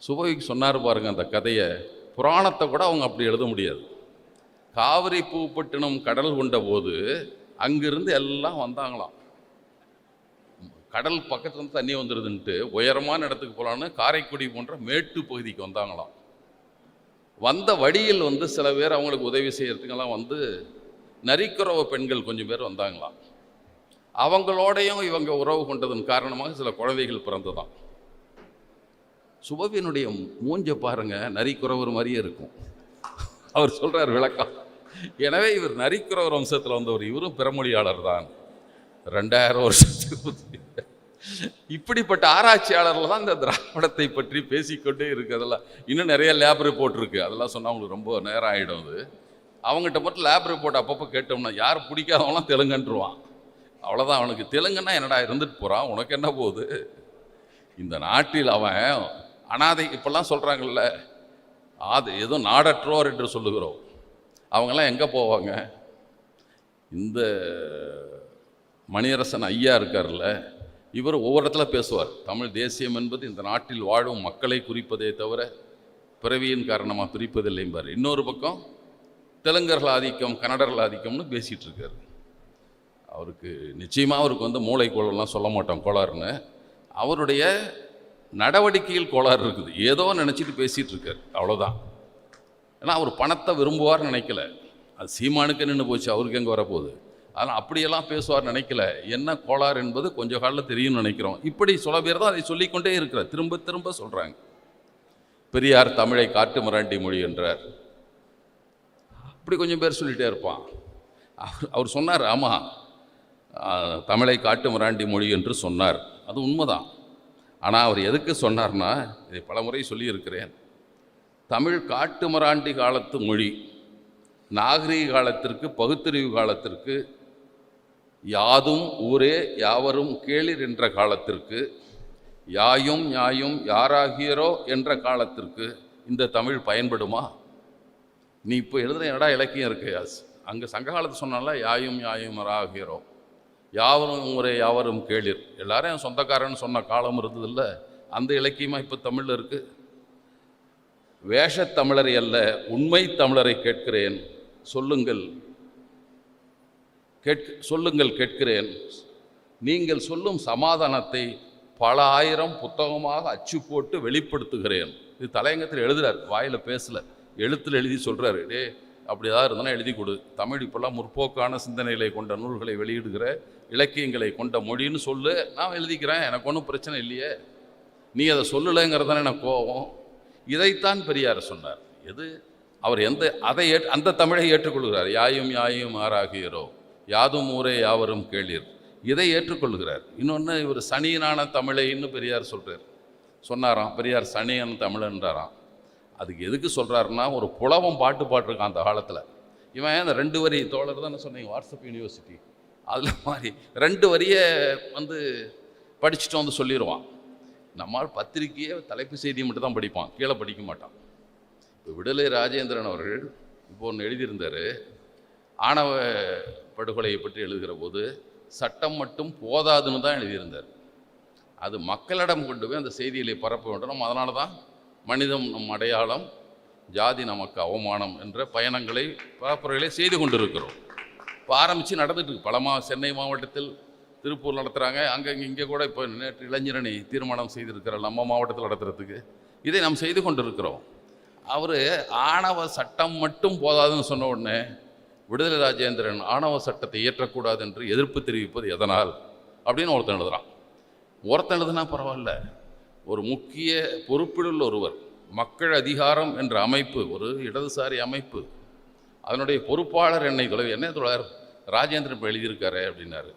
சுபவிக்கு சொன்னார் பாருங்க அந்த கதையை, புராணத்தை கூட அவங்க அப்படி எழுத முடியாது. காவிரி பூப்பட்டினம் கடல் கொண்ட போது அங்கிருந்து எல்லாம் வந்தாங்களாம். கடல் பக்கத்துல தண்ணி வந்துடுதுன்ட்டு உயரமான இடத்துக்கு போகலான்னு காரைக்குடி போன்ற மேட்டு பகுதிக்கு வந்தாங்களாம். வந்த வழியில் சில பேர் அவங்களுக்கு உதவி செய்யறதுக்கெல்லாம் நரிக்குறவ பெண்கள் கொஞ்சம் பேர் வந்தாங்களாம். அவங்களோடையும் இவங்க உறவு கொண்டதன் காரணமாக சில குழந்தைகள் பிறந்ததான். சுபவியனுடைய மூஞ்ச பாருங்க, நரிக்குறவர் மாதிரியே இருக்கும். அவர் சொல்றார் விளக்கம். எனவே இவர் நரிக்குறவர் வம்சத்தில் வந்தவர், இவரும் பிறமொழியாளர் தான். 2000 வருஷத்துக்கு இப்படிப்பட்ட ஆராய்ச்சியாளர்கள் தான் இந்த திராவிடத்தை பற்றி பேசிக்கொண்டே இருக்கு. அதெல்லாம் இன்னும் நிறைய லேப் ரிப்போர்ட் இருக்கு, அதெல்லாம் சொன்னால் அவங்களுக்கு ரொம்ப நேரம் ஆகிடும். அது அவங்ககிட்ட மட்டும் லேப் ரிப்போர்ட் அப்பப்போ கேட்டோம்னா யார் பிடிக்காதவங்களாம் தெலுங்குன்றுவான். அவ்வளோதான், அவனுக்கு தெலுங்குன்னா என்னடா இருந்துட்டு போகிறான், உனக்கு என்ன போகுது. இந்த நாட்டில் அவன் அனாதை இப்பெல்லாம் சொல்கிறாங்கல்ல, ஏதோ நாடற்றோர் என்று சொல்லுகிறோம். அவங்கெல்லாம் எங்கே போவாங்க? இந்த மணியரசன் ஐயா இருக்கார்ல, இவர் ஒவ்வொரு இடத்துல பேசுவார், தமிழ் தேசியம் என்பது இந்த நாட்டில் வாழும் மக்களை குறிப்பதே தவிர பிறவியின் காரணமாக பிரிப்பதில்லைம்பார். இன்னொரு பக்கம் தெலுங்கர்கள் ஆதிக்கம், கன்னடர்கள் ஆதிக்கம்னு பேசிகிட்டு இருக்கார். அவருக்கு நிச்சயமாக அவருக்கு மூளை கோளாறுலாம் சொல்ல மாட்டோம் கோளாறுன்னு, அவருடைய நடவடிக்கையில் கோளாறு இருக்குது. ஏதோ நினச்சிட்டு பேசிகிட்டு இருக்கார், அவ்வளோதான். ஏன்னா அவர் பணத்தை விரும்புவார்னு நினைக்கல, அது சீமானுக்கு நின்று போச்சு, அவருக்கு எங்கே வரப்போகுது. அதனால் அப்படியெல்லாம் பேசுவார் நினைக்கல. என்ன கோளாறு என்பது கொஞ்சம் காலில் தெரியும்னு நினைக்கிறோம். இப்படி சில பேர் தான் அதை சொல்லிக்கொண்டே இருக்கிறார், திரும்ப திரும்ப சொல்கிறாங்க. பெரியார் தமிழை காட்டு மிராண்டி மொழி என்றார், அப்படி கொஞ்சம் பேர் சொல்லிகிட்டே இருப்பான். அவர் சொன்னார், ஆமாம் தமிழை காட்டு மிராண்டி மொழி என்று சொன்னார், அது உண்மைதான். ஆனால் அவர் எதுக்கு சொன்னார்னா, இதை பலமுறை சொல்லியிருக்கிறேன், தமிழ் காட்டு மிராண்டி காலத்து மொழி நாகரீக காலத்திற்கு, பகுத்தறிவு காலத்திற்கு, யாதும் ஊரே யாவரும் கேளிர் என்ற காலத்திற்கு, யாயும் ஞாயும் யாராகியரோ என்ற காலத்திற்கு இந்த தமிழ் பயன்படுமா? நீ இப்போ எழுதுகிற என்னடா இலக்கியம் இருக்கு, அங்கே சங்க காலத்து சொன்னால யாயும் ஞாயும் யாராகியரோ, யாவரும் ஊரே யாவரும் கேளிர், எல்லாரும் என் சொந்தக்காரன்னு சொன்ன காலம் இருந்ததில்ல, அந்த இலக்கியமாக இப்போ தமிழில் இருக்குது. வேஷத்தமிழரை அல்ல உண்மை தமிழரை கேட்கிறேன், சொல்லுங்கள் கேட்கிறேன், நீங்கள் சொல்லும் சமாதானத்தை பல ஆயிரம் புத்தகமாக அச்சு போட்டு வெளிப்படுத்துகிறேன். இது தலையங்கத்தில் எழுதுறார், வாயில் பேசல, எழுத்தில் எழுதி சொல்கிறாரு. அப்படி ஏதாவது இருந்தாலும் எழுதி கொடு, தமிழ் இப்போல்லாம் முற்போக்கான சிந்தனைகளை கொண்ட நூல்களை வெளியிடுகிற இலக்கியங்களை கொண்ட மொழின்னு சொல்லு, நான் எழுதிக்கிறேன், எனக்கு ஒன்றும் பிரச்சனை இல்லையே, நீ அதை சொல்லலைங்கிறதானே எனக்கு கோபம். இதைத்தான் பெரியார் சொன்னார். அவர் அந்த தமிழை ஏற்றுக்கொள்கிறார். யாயும் யாயும் ஆறாகியரோ யாதும் ஊரே யாவரும் கேளீர், இதை ஏற்றுக்கொள்கிறார். இன்னொன்று, இவர் சனியனான தமிழைன்னு பெரியார் சொன்னாராம். பெரியார் சனியன் தமிழன்றாராம். அதுக்கு எதுக்கு சொல்கிறாருன்னா, ஒரு புலவம் பாட்டிருக்கான் அந்த காலத்தில். இவன் அந்த 2 வரி தோழர் தானே சொன்னீங்க, வாட்ஸ்அப் யூனிவர்சிட்டி, அதில் மாதிரி 2 வரியை படிச்சுட்டு சொல்லிடுவான். நம்மால் பத்திரிக்கையே தலைப்பு செய்தியை மட்டும் தான் படிப்பான், கீழே படிக்க மாட்டான். இப்போ விடுதலை ராஜேந்திரன் அவர்கள் இப்போ ஒன்று எழுதியிருந்தார், ஆணவ படுகொலையை பற்றி எழுதுகிற போது சட்டம் மட்டும் போதாதுன்னு தான் எழுதியிருந்தார். அது மக்களிடம் கொண்டு போய் அந்த செய்திகளை பரப்ப வேண்டும். நம்ம அதனால தான் மனிதம் நம் அடையாளம், ஜாதி நமக்கு அவமானம் என்ற பயணங்களை பரப்புரைகளை செய்து கொண்டிருக்கிறோம். இப்போ ஆரம்பித்து நடந்துட்டுருக்கு. சென்னை மாவட்டத்தில் திருப்பூர் நடத்துகிறாங்க. இங்கே கூட இப்போ நேற்று இளைஞரணி தீர்மானம் செய்திருக்கிறார் நம்ம மாவட்டத்தில் நடத்துறதுக்கு. இதை நாம் செய்து கொண்டிருக்கிறோம். அவர் ஆணவ சட்டம் மட்டும் போதாதுன்னு சொன்ன உடனே விடுதலை ராஜேந்திரன் ஆணவ சட்டத்தை இயற்றக்கூடாது என்று எதிர்ப்பு தெரிவிப்பது எதனால் அப்படின்னு ஒருத்தன் எழுதுகிறான். ஒருத்தன் எழுதுனா பரவாயில்ல, ஒரு முக்கிய பொறுப்பிலுள்ள ஒருவர், மக்கள் அதிகாரம் என்ற அமைப்பு ஒரு இடதுசாரி அமைப்பு, அதனுடைய பொறுப்பாளர் என்ன தோழர் ராஜேந்திரன் இப்போ எழுதியிருக்காரு அப்படின்னாரு.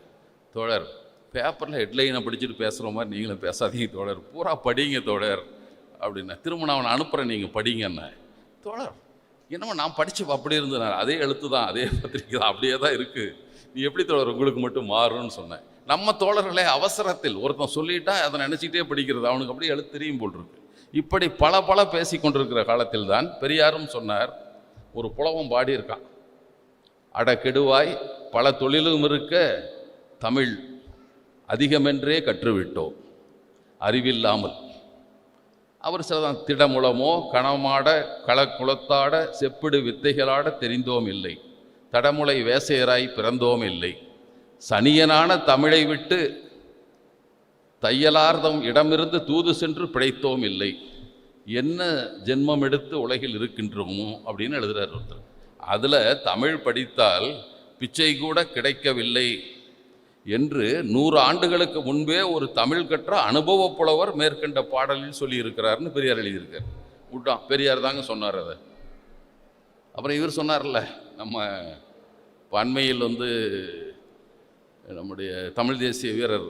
தோழர், பேப்பரில் ஹெட்லைனை படிச்சுட்டு பேசுகிற மாதிரி நீங்களும் பேசாதீங்க தோழர், பூரா படிங்க தோழர் அப்படின்னா. திரும்ப நான் அவனை அனுப்புகிறேன், நீங்கள் படிங்கன்னு. தோழர், என்னமோ நான் படித்து அப்படி இருந்தேன், அதே எழுத்து தான், அதே பத்திரிக்கை தான், அப்படியே தான் இருக்குது, நீ எப்படி தோழர் உங்களுக்கு மட்டும் மாறும்னு சொன்னேன். நம்ம தோழர்களே அவசரத்தில் ஒருத்தன் சொல்லிட்டா அதை நினச்சிக்கிட்டே படிக்கிறது, அவனுக்கு அப்படியே எழுத்து தெரியும் போல் இருக்கு. இப்படி பல பேசி கொண்டிருக்கிற காலத்தில் தான் பெரியாரும் சொன்னார், ஒரு புலவம் பாடியிருக்கான், அட கெடுவாய் பல தொழிலும் இருக்க தமிழ் அதிகமென்றே கற்றுவிட்டோம் அறிவில்லாமல். அவர் சிலதான், திடமுளமோ கணமாட களக்குளத்தாட செப்பிடு வித்தைகளாட தெரிந்தோம் இல்லை, தடமுலை வேசையராய் பிறந்தோம் இல்லை, சனியனான தமிழை விட்டு தையலார்தம் இடமிருந்து தூது சென்று பிழைத்தோம் இல்லை, என்ன ஜென்மம் எடுத்து உலகில் இருக்கின்றோமோ அப்படின்னு எழுதுகிறார் ஒருத்தர். அதில் தமிழ் படித்தால் பிச்சை கூட கிடைக்கவில்லை என்று 100 ஆண்டுகளுக்கு முன்பே ஒரு தமிழ் கற்ற அனுபவ புலவர் மேற்கண்ட பாடலில் சொல்லியிருக்கிறார்னு பெரியார் எழுதியிருக்கார். விட்டான், பெரியார் தாங்க சொன்னார் அதை. அப்புறம் இவர் சொன்னார்ல, நம்ம அண்மையில் நம்முடைய தமிழ் தேசிய வீரர்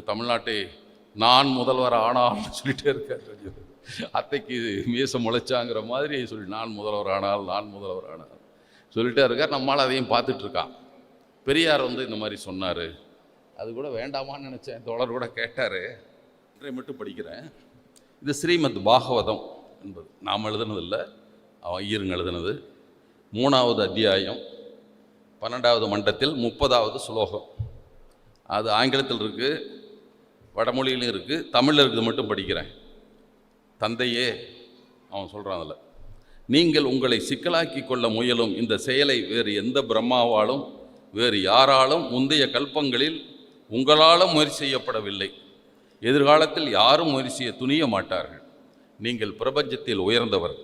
தமிழ்நாட்டை நான் முதல்வர் ஆனால்னு சொல்லிகிட்டே இருக்கார். அத்தைக்கு மீசம் முளைச்சாங்கிற மாதிரி சொல்லி நான் முதல்வர் ஆனால் சொல்லிட்டே இருக்கார். நம்மளால் அதையும் பார்த்துட்ருக்கான். பெரியார் இந்த மாதிரி சொன்னார், அது கூட வேண்டாமான்னு நினச்சேன். தோழர் கூட கேட்டார், இன்றைய மட்டும் படிக்கிறேன். இது ஸ்ரீமத் பாகவதம் என்பது நாம் எழுதுனதில்லை, அவன் ஐயருங்க எழுதுனது. 3வது அத்தியாயம் 12வது மண்டத்தில் 30வது ஸ்லோகம். அது ஆங்கிலத்தில் இருக்குது, வடமொழியிலும் இருக்குது, தமிழில் இருக்குது, மட்டும் படிக்கிறேன். தந்தையே, அவன் சொல்கிறான் அதில், நீங்கள் உங்களை சிக்கலாக்கி கொள்ள முயலும் இந்த செயலை வேறு எந்த பிரம்மாவாலும் வேறு யாராலும் முந்தைய கல்பங்களில் உங்களாலும் முயற்சி செய்யப்படவில்லை. எதிர்காலத்தில் யாரும் முயற்சி செய்ய துணிய மாட்டார்கள். நீங்கள் பிரபஞ்சத்தில் உயர்ந்தவர்.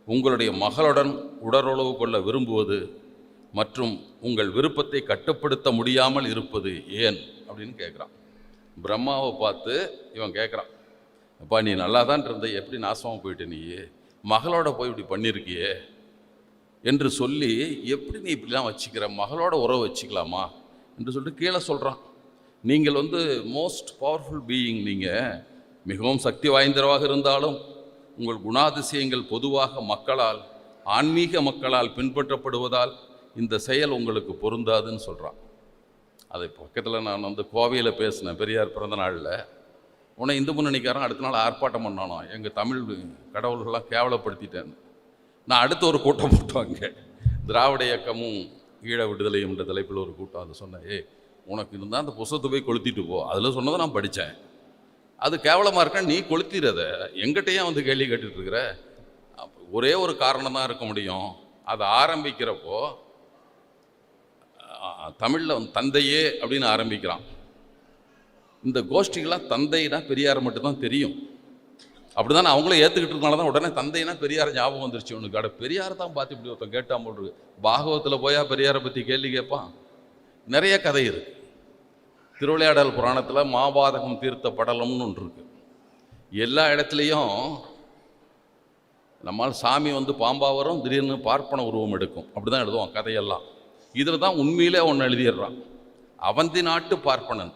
உங்களுடைய மகளுடன் உடலுறவு கொள்ள விரும்புவது மற்றும் உங்கள் விருப்பத்தை கட்டுப்படுத்த முடியாமல் இருப்பது ஏன் அப்படின்னு கேட்குறான். பிரம்மாவை பார்த்து இவன் கேட்குறான், அப்பா நீ நல்லா தான் இருந்த, எப்படி நாசமாக போயிட்ட, நீ மகளோட போய் இப்படி பண்ணியிருக்கியே என்று சொல்லி, எப்படி நீ இப்படிலாம் வச்சுக்கிற, மகளோட உறவு வச்சுக்கலாமா என்று சொல்லிட்டு கீழே சொல்கிறான். நீங்கள் மோஸ்ட் பவர்ஃபுல் பீயிங், நீங்கள் மிகவும் சக்தி வாய்ந்தவராக இருந்தாலும் உங்கள் குணாதிசயங்கள் பொதுவாக ஆன்மீக மக்களால் பின்பற்றப்படுவதால் இந்த செயல் உங்களுக்கு பொருந்தாதுன்னு சொல்கிறான். அதை பக்கத்தில் நான் கோவையில் பேசினேன் பெரியார் பிறந்த நாளில். உன்னை இந்து முன்னணிக்காரன் அடுத்த நாள் ஆர்ப்பாட்டம் பண்ணானோ, எங்கள் தமிழ் கடவுள்கள்லாம் கேவலப்படுத்திட்டேன். நான் அடுத்த ஒரு கூட்டம் போட்டுவாங்க, திராவிட இயக்கமும் ஈழ விடுதலையும் என்ற தலைப்பில் ஒரு கூட்டம். அதை சொன்னேன், உனக்கு இருந்தால் அந்த புத்தகத்தை போய் கொளுத்திட்டு போ, அதில் சொன்னதை நான் படித்தேன், அது கேவலமாக இருக்கா, நீ கொளுத்திடுறத எங்கிட்டையும் கேள்வி கேட்டுட்ருக்கிற. ஒரே ஒரு காரணம் தான் இருக்க முடியும், அதை ஆரம்பிக்கிறப்போ தமிழில் தந்தையே அப்படின்னு ஆரம்பிக்கிறான். இந்த கோஷ்டிகள்லாம் தந்தைனா பெரியார் மட்டும்தான் தெரியும், அப்படி தானே அவங்களே ஏற்றுக்கிட்டு இருக்கனால தான் உடனே தந்தைனா பெரியார் ஞாபகம் வந்துருச்சு உனக்கு. அட பெரியார் தான் பார்த்து இப்படி ஒருத்தன் கேட்டான் போல் இருக்கு. பாகவத்தில் போயா பெரியாரை பற்றி கேள்வி கேட்பான். நிறைய கதை இருக்குது. திருவிளையாடல் புராணத்தில் மாபாதகம் தீர்த்த படலம்னு ஒன்று இருக்குது. எல்லா இடத்துலையும் நம்மால் சாமி பாம்பா வரும், திடீர்னு பார்ப்பன உருவம் எடுக்கும், அப்படி தான் எழுதுவான் கதையெல்லாம். இதில் தான் உண்மையிலே ஒன்று எழுதிடுறான். அவந்தி நாட்டு பார்ப்பனன்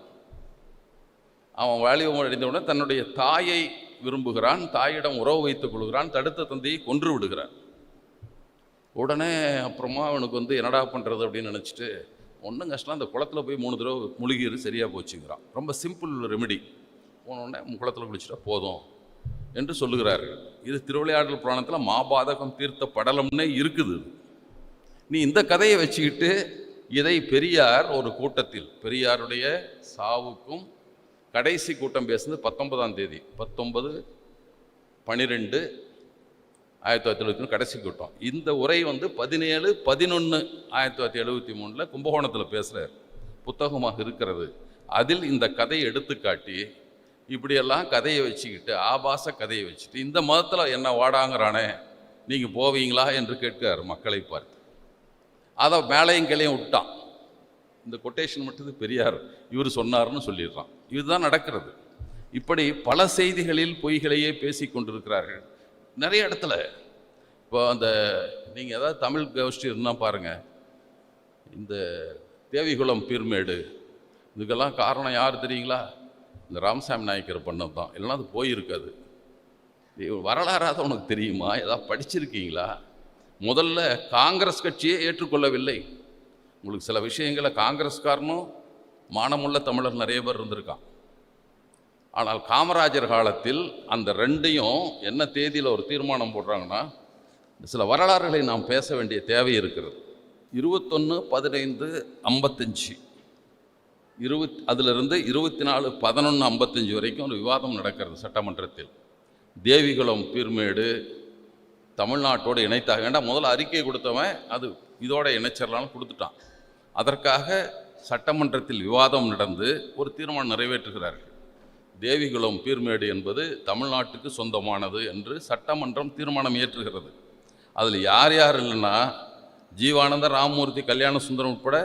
அவன் வாலிபம் அடைந்தவுடனே தன்னுடைய தாயை விரும்புகிறான், தாயிடம் உறவு வைத்துக் கொள்கிறான், தடுத்த தந்தையை கொன்று விடுகிறான். உடனே அப்புறமா அவனுக்கு என்னடா பண்ணுறது அப்படின்னு நினச்சிட்டு, ஒன்றும் கஷ்டம், அந்த குளத்தில் போய் 3 தடவை முழுகிடு சரியாக போச்சுங்கிறான். ரொம்ப சிம்பிள் ரெமெடி, போனோடனே குளத்தில் குளிச்சுட்டா போதும் என்று சொல்லுகிறார்கள். இது திருவிளையாடல் புராணத்தில் மாபாதகம் தீர்த்த படலம்னே இருக்குது. நீ இந்த கதையை வச்சுக்கிட்டு இதை பெரியார் ஒரு கூட்டத்தில், பெரியாருடைய சாவுக்கும் கடைசி கூட்டம் பேசுனது 19ஆம் தேதி 19/12 1973 கடைசி கூட்டம். இந்த உரை வந்து 17/11/1973 கும்பகோணத்தில் பேசுகிறார், புத்தகமாக இருக்கிறது. அதில் இந்த கதையை எடுத்துக்காட்டி இப்படியெல்லாம் கதையை வச்சுக்கிட்டு, ஆபாச கதையை வச்சுட்டு, இந்த மதத்தில் என்ன வாடாங்கிறானே நீங்கள் போவீங்களா என்று கேட்கிறார் மக்களை பார்த்து. அதை மேலையும் கிளையும் விட்டான். இந்த கொட்டேஷன் மட்டும் பெரியார் இவர் சொன்னார்னு சொல்லிடுறான். இதுதான் நடக்கிறது. இப்படி பல செய்திகளில் பொய்களையே பேசி கொண்டிருக்கிறார்கள் நிறைய இடத்துல. இப்போ அந்த நீங்கள் ஏதாவது தமிழ் கோஷ்டி இருந்தால் பாருங்கள், இந்த தேவிகுளம் பீர்மேடு இதுக்கெல்லாம் காரணம் யார் தெரியுங்களா? இந்த ராமசாமி நாயக்கர் பண்ணது தான். இல்லைன்னா அது போயிருக்காது. வரலாறாத உனக்கு தெரியுமா? ஏதாவது படிச்சிருக்கீங்களா? முதல்ல காங்கிரஸ் கட்சியே ஏற்றுக்கொள்ளவில்லை. உங்களுக்கு சில விஷயங்களை காங்கிரஸ்காரனும் மானமுள்ள தமிழர் நிறைய பேர் இருந்திருக்கான். ஆனால் காமராஜர் காலத்தில் அந்த ரெண்டையும் என்ன தேதியில் ஒரு தீர்மானம் போடுறாங்கன்னா, சில வரலாறுகளை நாம் பேச வேண்டிய தேவை இருக்கிறது. 21/15/55 அதிலிருந்து 24/11/55 வரைக்கும் ஒரு விவாதம் நடக்கிறது சட்டமன்றத்தில். தேவிகுளம் பீர்மேடு தமிழ்நாட்டோடு இணைத்தாக வேண்டாம். முதல்ல அறிக்கை கொடுத்தவன் அது இதோட இணைச்சரலான்னு கொடுத்துட்டான். அதற்காக சட்டமன்றத்தில் விவாதம் நடந்து ஒரு தீர்மானம் நிறைவேற்றுகிறார்கள். தேவிகுளம் பீர்மேடு என்பது தமிழ்நாட்டுக்கு சொந்தமானது என்று சட்டமன்றம் தீர்மானம் இயற்றுகிறது. அதில் யார் யார் இல்லைன்னா, ஜீவானந்த, ராமமூர்த்தி, கல்யாண சுந்தரம் உட்பட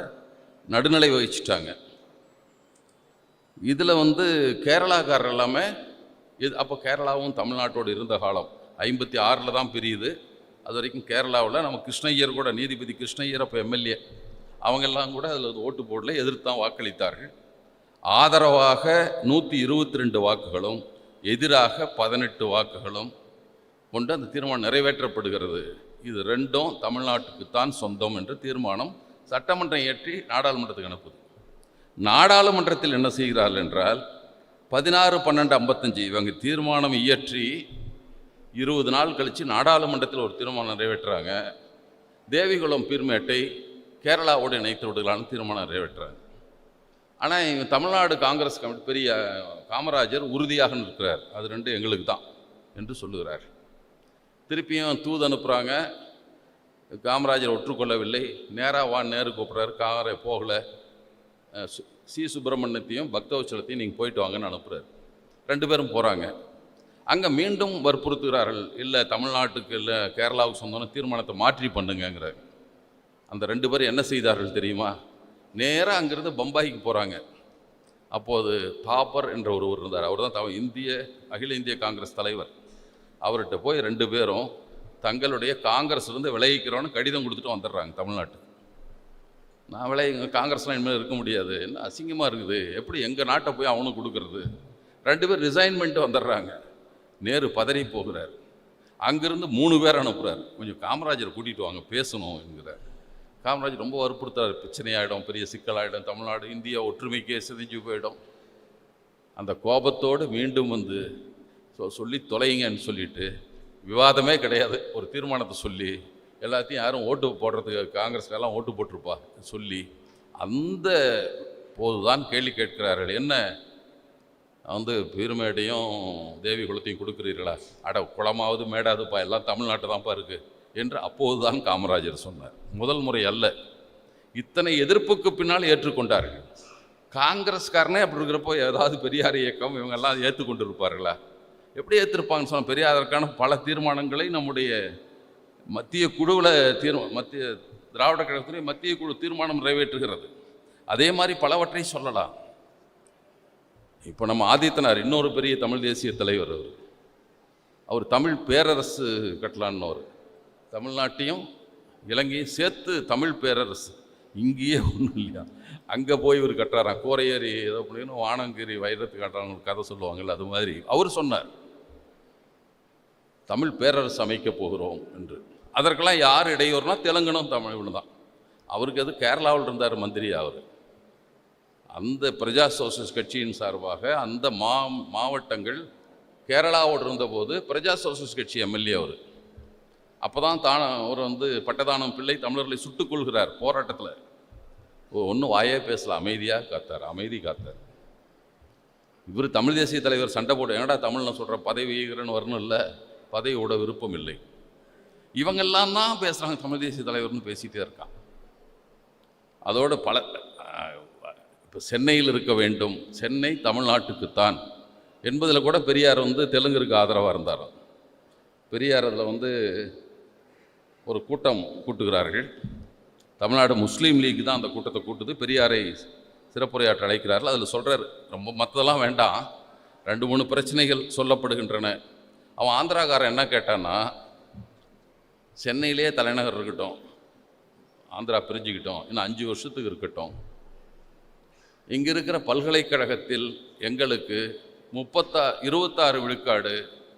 நடுநிலை வகிச்சிட்டாங்க. இதில் வந்து கேரளாக்காரர் எல்லாமே அப்போ கேரளாவும் தமிழ்நாட்டோடு இருந்த காலம் 56 தான் பிரியுது. அது வரைக்கும் கேரளாவில் நம்ம கிருஷ்ணய்யர் கூட, நீதிபதி கிருஷ்ணய்யர் அப்போ எம்எல்ஏ, அவங்கெல்லாம் கூட அதில் ஓட்டு போடல, எதிர்த்தான் வாக்களித்தார்கள். ஆதரவாக 122 வாக்குகளும் எதிராக 18 வாக்குகளும் கொண்டு அந்த தீர்மானம் நிறைவேற்றப்படுகிறது. இது ரெண்டும் தமிழ்நாட்டுக்குத்தான் சொந்தம் என்று தீர்மானம் சட்டமன்றம் இயற்றி நாடாளுமன்றத்துக்கு அனுப்புது. நாடாளுமன்றத்தில் என்ன செய்கிறார்கள் என்றால், 16/12/55 இவங்க தீர்மானம் இயற்றி 20 நாள் கழித்து நாடாளுமன்றத்தில் ஒரு தீர்மானம் நிறைவேற்றுறாங்க. தேவிகுளம் பீர்மேட்டை கேரளாவோடு இணைத்து விடுகளான்னு தீர்மானம் நிறைவேற்றுறாங்க. ஆனால் இவங்க தமிழ்நாடு காங்கிரஸ் கமிட்டி பெரிய காமராஜர் உறுதியாக நிற்கிறார், அது ரெண்டும் எங்களுக்கு தான் என்று சொல்லுகிறார். திருப்பியும் தூது அனுப்புகிறாங்க. காமராஜர் ஒற்றுக்கொள்ளவில்லை. நேராக நேரு கூப்பிட்றாரு, காரை போகலை. சி சுப்பிரமணியத்தையும் பக்தவச்சலத்தையும் நீங்கள் போயிட்டு வாங்கன்னு அனுப்புகிறார். 2 பேரும் போகிறாங்க. அங்கே மீண்டும் வற்புறுத்துகிறார்கள், இல்லை தமிழ்நாட்டுக்கு இல்லை கேரளாவுக்கு சொந்தம்னு தீர்மானத்தை மாற்றி பண்ணுங்கிறாங்க. அந்த 2 பேரும் என்ன செய்தார்கள் தெரியுமா? நேராக அங்கேருந்து பம்பாய்க்கு போகிறாங்க. அப்போது தாப்பர் என்ற ஒருவர் இருந்தார். அவர் தான் அகில இந்திய காங்கிரஸ் தலைவர். அவர்கிட்ட போய் 2 பேரும் தங்களுடைய காங்கிரஸ்லேருந்து விலகிக்கிறோன்னு கடிதம் கொடுத்துட்டு வந்துடுறாங்க தமிழ்நாட்டுக்கு. நான் காங்கிரஸ்லாம் இனிமேல் இருக்க முடியாது, என்ன அசிங்கமாக இருக்குது, எப்படி எங்கள் நாட்டை போய் அவனுக்கு கொடுக்கறது? 2 பேர் ரிசைன்மெண்ட்டு வந்துடுறாங்க. நேரு பதறி போகிறார். அங்கேருந்து 3 பேர் அனுப்புகிறார், கொஞ்சம் காமராஜரை கூட்டிகிட்டு வாங்க பேசணும் என்கிறார். காமராஜர் ரொம்ப வற்புறுத்தார், பிரச்சனையாயிடும், பெரிய சிக்கலாயிடும், தமிழ்நாடு இந்தியா ஒற்றுமைக்கே சிதைஞ்சு போயிடும். அந்த கோபத்தோடு மீண்டும் வந்து சொல்லி தொலைங்கன்னு சொல்லிட்டு, விவாதமே கிடையாது, ஒரு தீர்மானத்தை சொல்லி எல்லாத்தையும் யாரும் ஓட்டு போடுறதுக்கு காங்கிரஸ்க்கெல்லாம் ஓட்டு போட்டிருப்பா சொல்லி அந்த போதுதான் கேள்வி கேட்கிறார்கள். என்ன வந்து பீர்மேடையும் தேவி குலத்தையும் கொடுக்குறீர்களா? அட குளமாவது மேடாதுப்பா, எல்லாம் தமிழ்நாட்டை தான்ப்பா இருக்குது என்று அப்போதுதான் காமராஜர் சொன்னார். முதல் முறை அல்ல, இத்தனை எதிர்ப்புக்கு பின்னால் ஏற்றுக்கொண்டார்கள். காங்கிரஸ்காரனே அப்படி இருக்கிறப்போ ஏதாவது பெரியார் இயக்கம் இவங்கெல்லாம் ஏற்றுக்கொண்டு இருப்பார்களா? எப்படி ஏற்றிருப்பாங்கன்னு சொன்னால், பெரியாருக்கான பல தீர்மானங்களை நம்முடைய மத்திய குழுவில் மத்திய திராவிட கழகத்துடைய மத்திய குழு தீர்மானம் நிறைவேற்றுகிறது. அதே மாதிரி பலவற்றை சொல்லலாம். இப்போ நம்ம ஆதித்தனார் இன்னொரு பெரிய தமிழ் தேசிய தலைவர், அவர் தமிழ் பேரரசு கட்டலான்னு, தமிழ்நாட்டையும் இலங்கையும் சேர்த்து தமிழ் பேரரசு, இங்கேயே ஒன்றும் இல்லையா, அங்கே போய் இவர் கட்டுறாராம், கோரையேறி ஏதோ அப்படின்னு வானங்கிரி வைரத்து காட்டுறாங்க ஒரு கதை சொல்லுவாங்கள்ல, அது மாதிரி அவர் சொன்னார் தமிழ் பேரரசு அமைக்க போகிறோம் என்று. அதற்கெல்லாம் யார் இடையூறுனா தெலுங்கனும் தமிழ் தான். அவருக்கு அது கேரளாவில் இருந்தார் மந்திரி. அவர் அந்த பிரஜா சோசியலிஸ்ட் கட்சியின் சார்பாக அந்த மாவட்டங்கள் கேரளாவோடு இருந்தபோது பிரஜா சோசியலிஸ்ட் கட்சி எம்எல்ஏ அவர். அப்போ தான் அவர் வந்து பட்டதானம் பிள்ளை தமிழர்களை சுட்டுக் கொள்கிறார் போராட்டத்தில். ஒன்றும் வாயே பேசல, அமைதியாக காத்தார், அமைதி காத்தார். இவர் தமிழ் தேசிய தலைவர் சண்டை போட்டு, என்னடா தமிழ்னு சொல்கிற, பதவி ஈகிறன்னு வரணும், இல்லை பதவியோட விருப்பம் இல்லை, இவங்கெல்லாம் தான் பேசுகிறாங்க தமிழ் தேசிய தலைவர்னு பேசிகிட்டே இருக்கான். அதோடு இப்போ சென்னையில் இருக்க வேண்டும், சென்னை தமிழ்நாட்டுக்குத்தான் என்பதில் கூட பெரியார் தெலுங்குக்கு ஆதரவாக இருந்தார். பெரியார் அதில் ஒரு கூட்டம் கூட்டுகிறார்கள். தமிழ்நாடு முஸ்லீம் லீக் தான் அந்த கூட்டத்தை கூட்டுது. பெரியாரை சிறப்புரையாற்ற அழைக்கிறார்கள். அதில் சொல்கிறார், ரொம்ப மற்றதெல்லாம் வேண்டாம், 2-3 பிரச்சனைகள் சொல்லப்படுகின்றன. அவன் ஆந்திராக்காரன் என்ன கேட்டான்னா, சென்னையிலே தலைநகர் இருக்கட்டும், ஆந்திரா பிரிஞ்சுக்கிட்டோம், இன்னும் 5 வருஷத்துக்கு இருக்கட்டும், இங்கே இருக்கிற பல்கலைக்கழகத்தில் எங்களுக்கு 26 விழுக்காடு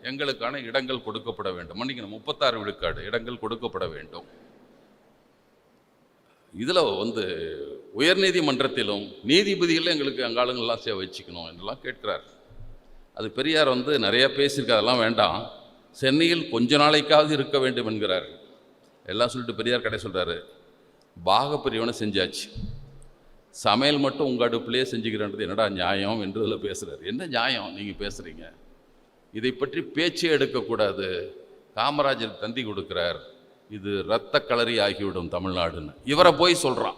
எங்களுக்கான இடங்கள் கொடுக்கப்பட வேண்டும். மன்னிக்கணும், 36 விழுக்காடு இடங்கள் கொடுக்கப்பட வேண்டும். இதில் உயர்நீதிமன்றத்திலும் நீதிபதிகளும் எங்களுக்கு அங்காளுங்கள்லாம் வச்சுக்கணும் என்றெல்லாம் கேட்கிறார். அது பெரியார் நிறையா பேசியிருக்க, அதெல்லாம் வேண்டாம், சென்னையில் கொஞ்ச நாளைக்காவது இருக்க வேண்டும் என்கிறார். எல்லாம் சொல்லிட்டு பெரியார் கடை சொல்கிறாரு, பாகப்பிரிவினை செஞ்சாச்சு, சமையல் மட்டும் உங்கள் அடுப்புலேயே செஞ்சுக்கிறேன்றது என்னடா நியாயம் என்று இதில் பேசுகிறார். என்ன நியாயம் நீங்கள் பேசுகிறீங்க? இதை பற்றி பேச்சே எடுக்கக்கூடாது, காமராஜர் தந்தி கொடுக்குறார், இது இரத்த களரி ஆகிவிடும் தமிழ்நாடுன்னு இவரை போய் சொல்கிறான்.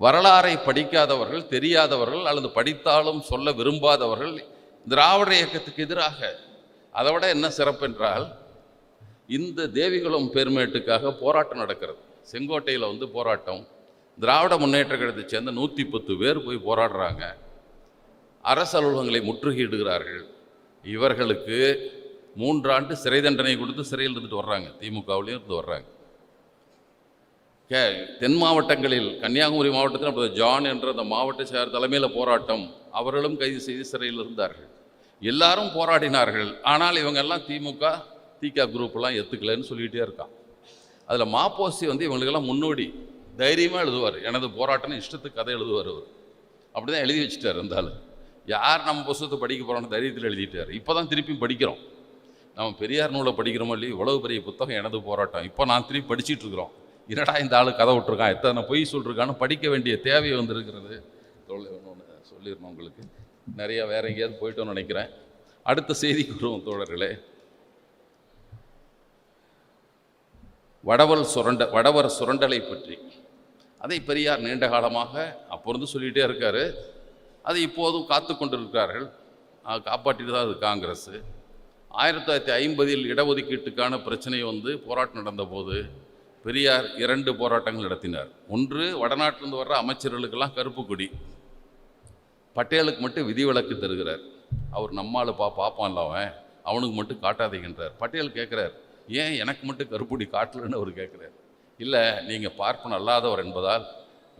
வரலாறை படிக்காதவர்கள், தெரியாதவர்கள், அல்லது படித்தாலும் சொல்ல விரும்பாதவர்கள் திராவிட இயக்கத்துக்கு எதிராக. அதை விட என்ன சிறப்பு என்றால், இந்த தேவிகுளம் பெருமேட்டுக்காக போராட்டம் நடக்கிறது. செங்கோட்டையில் போராட்டம், திராவிட முன்னேற்ற கழகத்தை சேர்ந்த 110 பேர் போய் போராடுறாங்க. அரசு அலுவலகங்களை முற்றுகையிடுகிறார்கள். இவர்களுக்கு 3 ஆண்டு சிறை தண்டனை கொடுத்து சிறையில் இருந்துட்டு வர்றாங்க. திமுகவிலையும் இருந்து வர்றாங்க. தென் மாவட்டங்களில், கன்னியாகுமரி மாவட்டத்தில் அப்போ ஜான் என்ற அந்த மாவட்ட செயலர் தலைமையில் போராட்டம், அவர்களும் கைது செய்து சிறையில் இருந்தார்கள். எல்லாரும் போராடினார்கள். ஆனால் இவங்கெல்லாம் திக குரூப்லாம் ஏற்றுக்கலைன்னு சொல்லிகிட்டே இருக்கான். அதில் மாப்போசி இவங்களுக்கெல்லாம் முன்னோடி, தைரியமாக எழுதுவார். எனது போராட்டம்னு இஷ்டத்துக்கு கதை எழுதுவார். அவர் அப்படி தான் எழுதி வச்சுட்டார். இருந்தாலும் யார் நம்ம புத்தகத்தை படிக்க போகிறோன்னு தைரியத்தில் எழுதிட்டார். இப்போ தான் திருப்பியும் படிக்கிறோம். நம்ம பெரியார் நூலை படிக்கிறோமோ இல்லையோ, இவ்வளவு பெரிய புத்தகம் எனது போராட்டம், இப்போ நான் திருப்பி படிச்சுட்டு இருக்கிறோம். என்னடா இந்த ஆள் கதை விட்டுருக்கான், எத்தனை பொய் சொல்லிருக்கான்னு படிக்க வேண்டிய தேவை இருக்கிறது. ஒன்று சொல்லிடணும் உங்களுக்கு, நிறையா வேற எங்கேயாவது போயிட்டோன்னு நினைக்கிறேன். அடுத்த செய்திக்கு வருவோம் தோழர்களே. வடவர் சுரண்டலை பற்றி அதை பெரியார் நீண்ட காலமாக அப்போ சொல்லிகிட்டே இருக்கார். அதை இப்போதும் காத்து கொண்டிருக்கிறார்கள், காப்பாற்றிட்டு தான் அது காங்கிரஸ். 1950 இடஒதுக்கீட்டுக்கான பிரச்சனை போராட்டம் நடந்தபோது பெரியார் 2 போராட்டங்கள் நடத்தினார். ஒன்று, வடநாட்டிலிருந்து வர்ற அமைச்சர்களுக்கெல்லாம் கருப்பு கொடி, பட்டேலுக்கு மட்டும் விதிவிலக்கு தருகிறார். அவர் நம்மால் பார்ப்பான்ல, அவனுக்கு மட்டும் காட்டாதீங்கன்றார். பட்டேல் கேட்குறார், ஏன் எனக்கு மட்டும் கருப்புடி காட்டலன்னு அவர் கேட்குறார். இல்லை, நீங்கள் பார்ப்பன அல்லாதவர் என்பதால்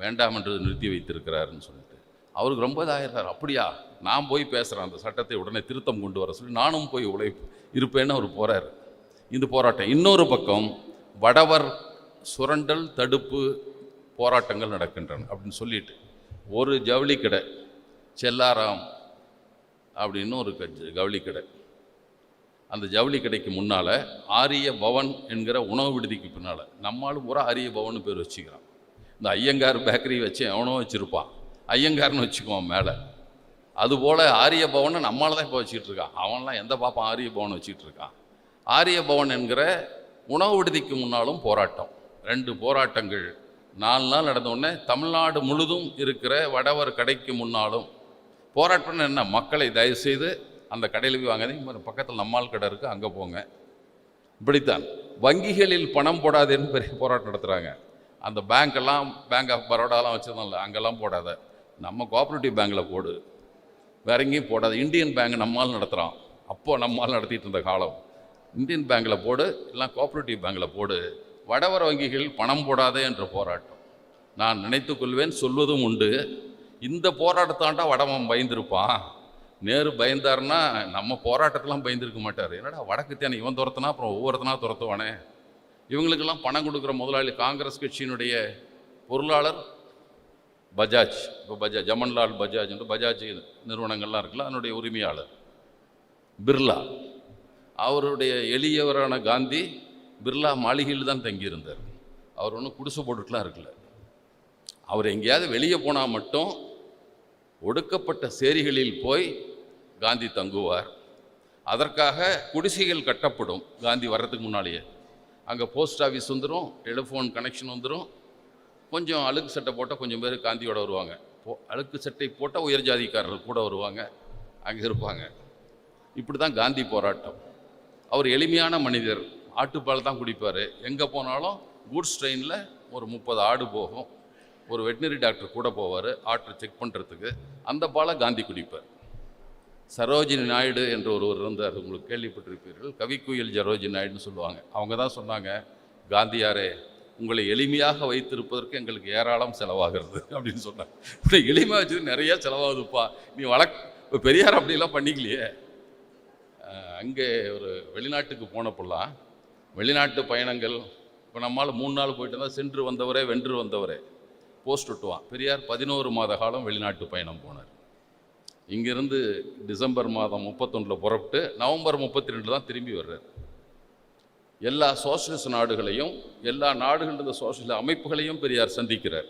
வேண்டாம் என்று நிறுத்தி வைத்திருக்கிறாருன்னு சொல்லிட்டு அவருக்கு ரொம்ப இதாகிறார். அப்படியா, நான் போய் பேசுகிறேன், அந்த சட்டத்தை உடனே திருத்தம் கொண்டு வர சொல்லி நானும் போய் இருப்பேன்னு அவர் போகிறார். இந்த போராட்டம். இன்னொரு பக்கம் வடவர் சுரண்டல் தடுப்பு போராட்டங்கள் நடக்கின்றன அப்படின்னு சொல்லிட்டு ஒரு ஜவுளி கடை, செல்லாராம் அப்படின்னு ஒரு ஜவுளி கடை, அந்த ஜவுளி கடைக்கு முன்னால் ஆரிய பவன் என்கிற உணவு விடுதிக்கு பின்னால் நம்மளும் பூரா ஆரிய பவன் பேர் வச்சுக்கிறான். இந்த ஐயங்கார் பேக்கரி வச்சு எவனோ வச்சுருப்பான், ஐயங்கார்னு வச்சுக்குவான் மேலே. அதுபோல் ஆரிய பவனை நம்மளால் தான் இப்போ வச்சுக்கிட்டு இருக்கான். அவன்லாம் எந்த பாப்பான் ஆரிய பவன் வச்சுக்கிட்டு இருக்கான். ஆரிய பவன் என்கிற உணவு விடுதிக்கு முன்னாலும் போராட்டம். 2 போராட்டங்கள் 4 நாள் நடந்தோடனே தமிழ்நாடு முழுதும் இருக்கிற வடவர் கடைக்கு முன்னாலும் போராட்டம்னு என்ன, மக்களை தயவுசெய்து அந்த கடையில் போய் வாங்காதீங்க, பக்கத்தில் நம்மால் கடை இருக்குது, அங்கே போங்க. இப்படித்தான் வங்கிகளில் பணம் போடாதேன்னு பெரிய போராட்டம் நடத்துகிறாங்க. அந்த பேங்க்கெல்லாம், பேங்க் ஆஃப் பரோடாலாம் வச்சுருந்தோம்ல, அங்கெல்லாம் போடாத, நம்ம கோஆப்ரேட்டிவ் பேங்கில் போடு, வேற எங்கேயும் போடாது. இந்தியன் பேங்க் நம்மால் நடத்துகிறான், அப்போது நம்மால் நடத்திட்டு இருந்த காலம். இந்தியன் பேங்கில் போடு, எல்லாம் கோஆப்ரேட்டிவ் பேங்கில் போடு, வடவர் வங்கிகளில் பணம் போடாதே என்ற போராட்டம். நான் நினைத்து கொள்வேன், சொல்வதும் உண்டு, இந்த போராட்டத்தாண்டா வடவன் பயந்துருப்பான். நேரு பயந்தாருன்னா நம்ம போராட்டத்தெல்லாம் பயந்துருக்க மாட்டார். என்னடா வடக்கு தேனை இவன் துரத்துனா அப்புறம் ஒவ்வொருத்தனா துரத்துவானே. இவங்களுக்கெல்லாம் பணம் கொடுக்குற முதலாளி காங்கிரஸ் கட்சியினுடைய பொருளாளர் பஜாஜ். இப்போ ஜமன்லால் பஜாஜ் என்று பஜாஜ் நிறுவனங்கள்லாம் இருக்குல்ல, அதனுடைய உரிமையாளர் பிர்லா. அவருடைய எளியவரான காந்தி பிர்லா மாளிகையில் தான் தங்கியிருந்தார். அவர் ஒன்றும் குடிசை போட்டுட்டுலாம் இருக்கல. அவர் எங்கேயாவது வெளியே போனால் மட்டும் ஒடுக்கப்பட்ட சேரிகளில் போய் காந்தி தங்குவார். அதற்காக குடிசைகள் கட்டப்படும் காந்தி வர்றதுக்கு முன்னாலேயே. அங்கே போஸ்ட் ஆஃபீஸ் வந்துடும், டெலிஃபோன் கனெக்ஷன் வந்துடும். கொஞ்சம் அழுக்கு சட்டை போட்டால் கொஞ்சம் பேர் காந்தியோட வருவாங்க, அழுக்கு சட்டை போட்டால் உயர் ஜாதிக்காரர்கள் கூட வருவாங்க, அங்கே இருப்பாங்க. இப்படி தான் காந்தி போராட்டம். அவர் எளிமையான மனிதர், ஆட்டுப்பால் தான் குடிப்பார். எங்கே போனாலும் கூட்ஸ் ட்ரெயினில் ஒரு 30 ஆடு போகும், ஒரு வெட்டினரி டாக்டர் கூட போவார் ஆட்டை செக் பண்ணுறதுக்கு. அந்த பாலை காந்தி குடிப்பார். சரோஜினி நாயுடு என்ற ஒருவர் இருந்தார், உங்களுக்கு கேள்விப்பட்டிருப்பீர்கள். கவிக்குயில் சரோஜினி நாயுடுன்னு சொல்லுவாங்க. அவங்க தான் சொன்னாங்க, காந்தியாரே உங்களை எளிமையாக வைத்திருப்பதற்கு எங்களுக்கு ஏராளம் செலவாகிறது அப்படின்னு சொன்னாங்க. இப்படி எளிமையாக வச்சது நிறையா செலவாகுதுப்பா, நீ பெரியார் அப்படிலாம் பண்ணிக்கலையே. அங்கே ஒரு வெளிநாட்டுக்கு போனப்பெல்லாம் வெளிநாட்டு பயணங்கள், இப்போ நம்மளால் 3 நாள் போயிட்டு இருந்தால் சென்று வந்தவரே வென்று வந்தவரே போஸ்ட் விட்டுவான். பெரியார் 11 மாத காலம் வெளிநாட்டு பயணம் போனார். இங்கேருந்து டிசம்பர் மாதம் 31 புறப்பட்டு நவம்பர் 32 தான் திரும்பி வர்றார். எல்லா சோசியலிஸ்ட் நாடுகளையும், எல்லா நாடுகளிலிருந்த சோசியலிஸ்ட் அமைப்புகளையும் பெரியார் சந்திக்கிறார்.